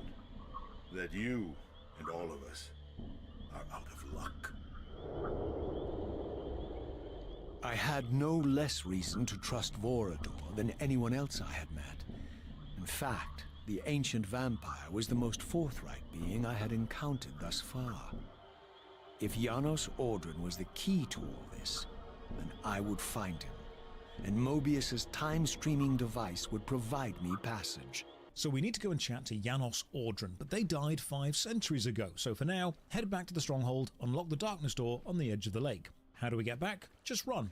that you and all of us are out of luck. I had no less reason to trust Vorador than anyone else I had met. In fact, the ancient vampire was the most forthright being I had encountered thus far. If Janos Audron was the key to all this, then I would find him, and Mobius's time-streaming device would provide me passage. So we need to go and chat to Janos Audron, but they died 5 centuries ago. So for now, head back to the Stronghold, unlock the Darkness Door on the edge of the lake. How do we get back? Just run.